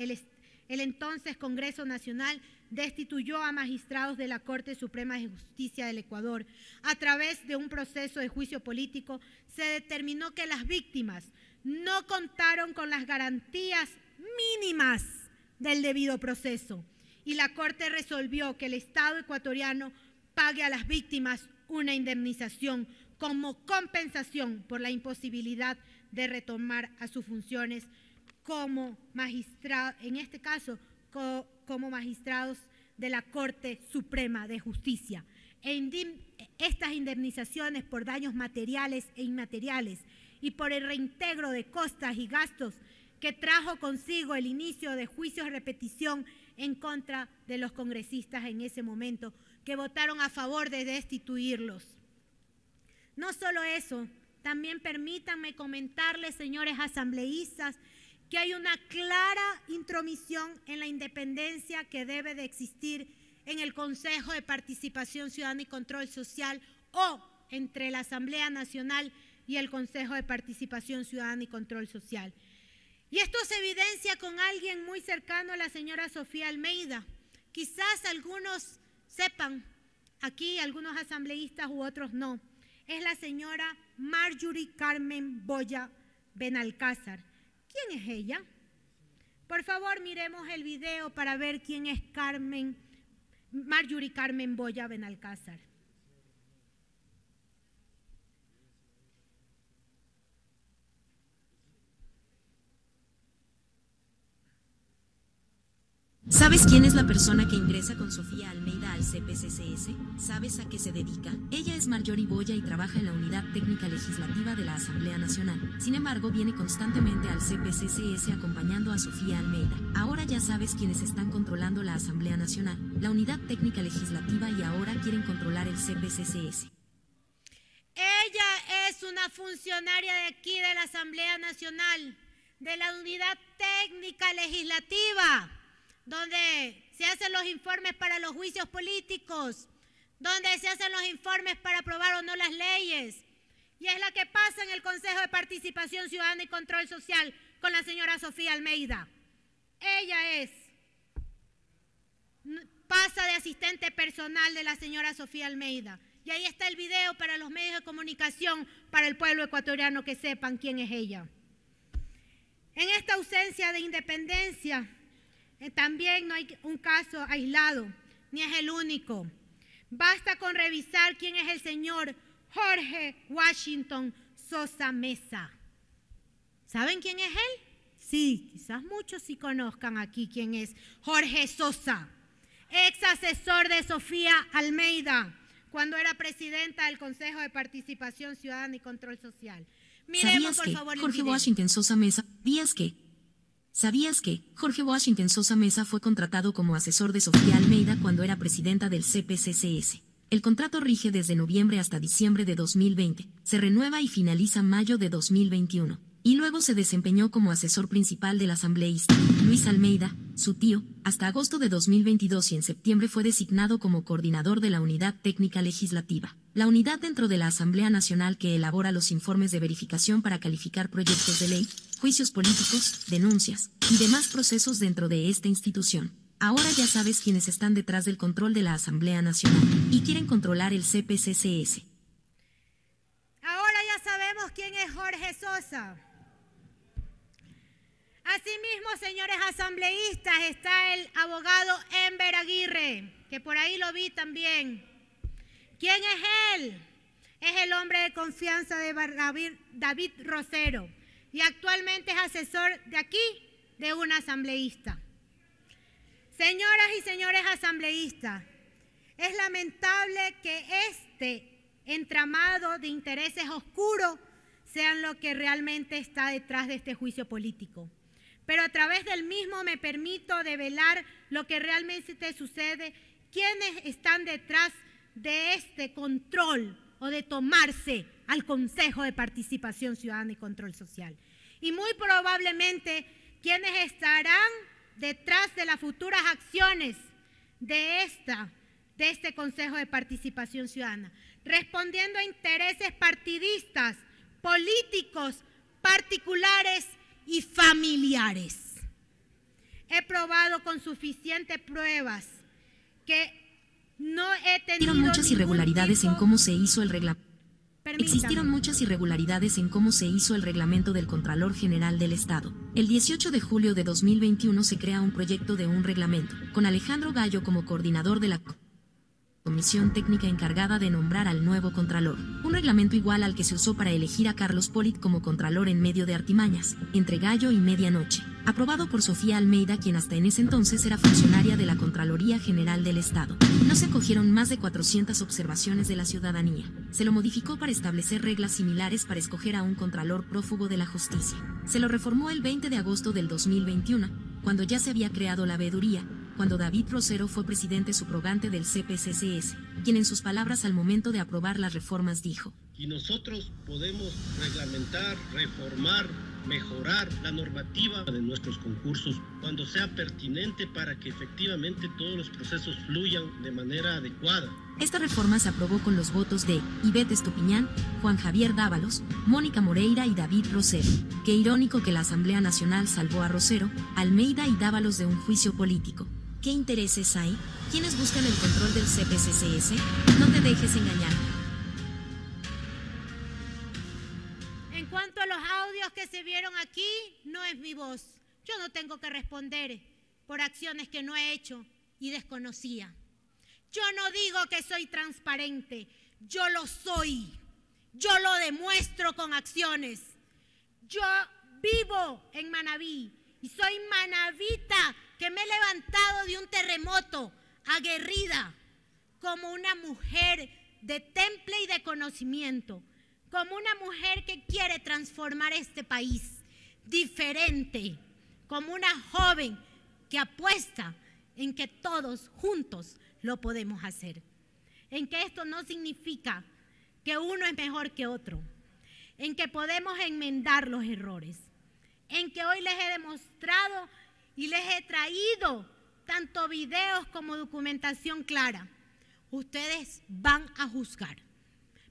el entonces Congreso Nacional destituyó a magistrados de la Corte Suprema de Justicia del Ecuador. A través de un proceso de juicio político se determinó que las víctimas no contaron con las garantías mínimas del debido proceso y la Corte resolvió que el Estado ecuatoriano pague a las víctimas una indemnización como compensación por la imposibilidad de retomar a sus funciones como magistrados, en este caso como magistrados de la Corte Suprema de Justicia. Estas indemnizaciones por daños materiales e inmateriales y por el reintegro de costas y gastos que trajo consigo el inicio de juicios de repetición en contra de los congresistas en ese momento que votaron a favor de destituirlos. No solo eso, también permítanme comentarles, señores asambleístas, que hay una clara intromisión en la independencia que debe de existir en el Consejo de Participación Ciudadana y Control Social o entre la Asamblea Nacional y el Consejo de Participación Ciudadana y Control Social. Y esto se evidencia con alguien muy cercano a la señora Sofía Almeida. Quizás algunos sepan, aquí algunos asambleístas u otros no. Es la señora Marjorie Carmen Boya Benalcázar. ¿Quién es ella? Por favor, miremos el video para ver quién es Marjorie Carmen Boya Benalcázar. ¿Sabes quién es la persona que ingresa con Sofía Almeida al CPCCS? ¿Sabes a qué se dedica? Ella es Marjorie Boya y trabaja en la Unidad Técnica Legislativa de la Asamblea Nacional. Sin embargo, viene constantemente al CPCCS acompañando a Sofía Almeida. Ahora ya sabes quiénes están controlando la Asamblea Nacional, la Unidad Técnica Legislativa, y ahora quieren controlar el CPCCS. Ella es una funcionaria de aquí de la Asamblea Nacional, de la Unidad Técnica Legislativa, donde se hacen los informes para los juicios políticos, donde se hacen los informes para aprobar o no las leyes. Y es la que pasa en el Consejo de Participación Ciudadana y Control Social con la señora Sofía Almeida. Ella pasa de asistente personal de la señora Sofía Almeida. Y ahí está el video para los medios de comunicación, para el pueblo ecuatoriano que sepan quién es ella. En esta ausencia de independencia, también no hay un caso aislado, ni es el único. Basta con revisar quién es el señor Jorge Washington Sosa Mesa. ¿Saben quién es él? Sí, quizás muchos sí conozcan aquí quién es Jorge Sosa, ex asesor de Sofía Almeida, cuando era presidenta del Consejo de Participación Ciudadana y Control Social. Miremos, por favor, Jorge Washington Sosa Mesa, ¿Sabías que Jorge Washington Sosa Mesa fue contratado como asesor de Sofía Almeida cuando era presidenta del CPCCS? El contrato rige desde noviembre hasta diciembre de 2020, se renueva y finaliza mayo de 2021. Y luego se desempeñó como asesor principal del asambleísta Luis Almeida, su tío, hasta agosto de 2022, y en septiembre fue designado como coordinador de la Unidad Técnica Legislativa, la unidad dentro de la Asamblea Nacional que elabora los informes de verificación para calificar proyectos de ley, juicios políticos, denuncias y demás procesos dentro de esta institución. Ahora ya sabes quiénes están detrás del control de la Asamblea Nacional y quieren controlar el CPCCS. Ahora ya sabemos quién es Jorge Sosa. Asimismo, señores asambleístas, está el abogado Enver Aguirre, que por ahí lo vi también. ¿Quién es él? Es el hombre de confianza de David Rosero y actualmente es asesor de aquí de un asambleísta. Señoras y señores asambleístas, es lamentable que este entramado de intereses oscuros sean lo que realmente está detrás de este juicio político. Pero a través del mismo me permito develar lo que realmente sucede, quiénes están detrás de este control o de tomarse al Consejo de Participación Ciudadana y Control Social. Y muy probablemente quienes estarán detrás de las futuras acciones de este Consejo de Participación Ciudadana, respondiendo a intereses partidistas, políticos, particulares y familiares. He probado con suficientes pruebas que no he tenido Existieron muchas irregularidades en cómo se hizo el reglamento. Permítame. Existieron muchas irregularidades en cómo se hizo el reglamento del Contralor General del Estado. El 18 de julio de 2021 se crea un proyecto de un reglamento, con Alejandro Gallo como coordinador de la comisión técnica encargada de nombrar al nuevo Contralor. Un reglamento igual al que se usó para elegir a Carlos Polit como Contralor en medio de artimañas, entre gallo y medianoche. Aprobado por Sofía Almeida, quien hasta en ese entonces era funcionaria de la Contraloría General del Estado. No se acogieron más de 400 observaciones de la ciudadanía. Se lo modificó para establecer reglas similares para escoger a un Contralor prófugo de la justicia. Se lo reformó el 20 de agosto del 2021, cuando ya se había creado la veeduría, cuando David Rosero fue presidente subrogante del CPCCS, quien en sus palabras al momento de aprobar las reformas dijo: y nosotros podemos reglamentar, reformar, mejorar la normativa de nuestros concursos cuando sea pertinente para que efectivamente todos los procesos fluyan de manera adecuada. Esta reforma se aprobó con los votos de Ivette Estupiñán, Juan Javier Dávalos, Mónica Moreira y David Rosero. Qué irónico que la Asamblea Nacional salvó a Rosero, Almeida y Dávalos de un juicio político. ¿Qué intereses hay? ¿Quiénes buscan el control del CPCCS? No te dejes engañar. En cuanto a los audios que se vieron aquí, no es mi voz. Yo no tengo que responder por acciones que no he hecho y desconocía. Yo no digo que soy transparente, yo lo soy. Yo lo demuestro con acciones. Yo vivo en Manabí y soy manabita, que me he levantado de un terremoto, aguerrida, como una mujer de temple y de conocimiento, como una mujer que quiere transformar este país diferente, como una joven que apuesta en que todos juntos lo podemos hacer, en que esto no significa que uno es mejor que otro, en que podemos enmendar los errores, en que hoy les he demostrado y les he traído tanto videos como documentación clara. Ustedes van a juzgar,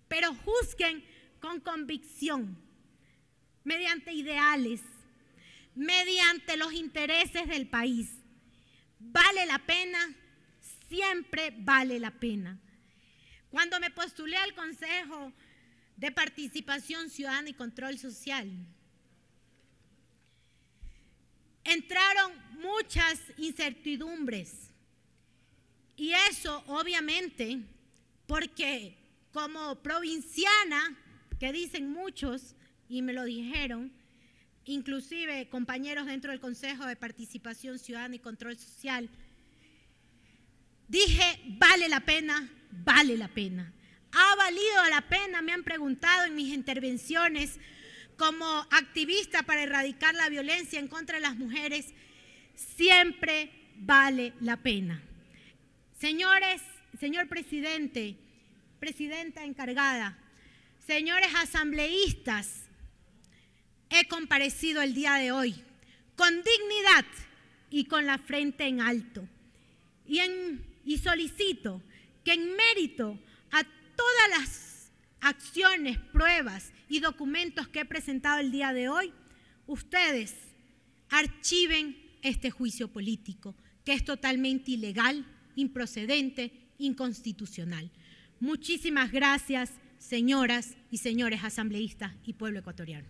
pero juzguen con convicción, mediante ideales, mediante los intereses del país. ¿Vale la pena? Siempre vale la pena. Cuando me postulé al Consejo de Participación Ciudadana y Control Social, entraron muchas incertidumbres y eso obviamente porque como provinciana, que dicen muchos y me lo dijeron, inclusive compañeros dentro del Consejo de Participación Ciudadana y Control Social, dije, vale la pena, vale la pena. ¿Ha valido la pena? Me han preguntado en mis intervenciones como activista para erradicar la violencia en contra de las mujeres. Siempre vale la pena. Señores, señor presidente, presidenta encargada, señores asambleístas, he comparecido el día de hoy con dignidad y con la frente en alto. Y solicito que en mérito a todas las acciones, pruebas y documentos que he presentado el día de hoy, ustedes archiven este juicio político, que es totalmente ilegal, improcedente, inconstitucional. Muchísimas gracias, señoras y señores asambleístas y pueblo ecuatoriano.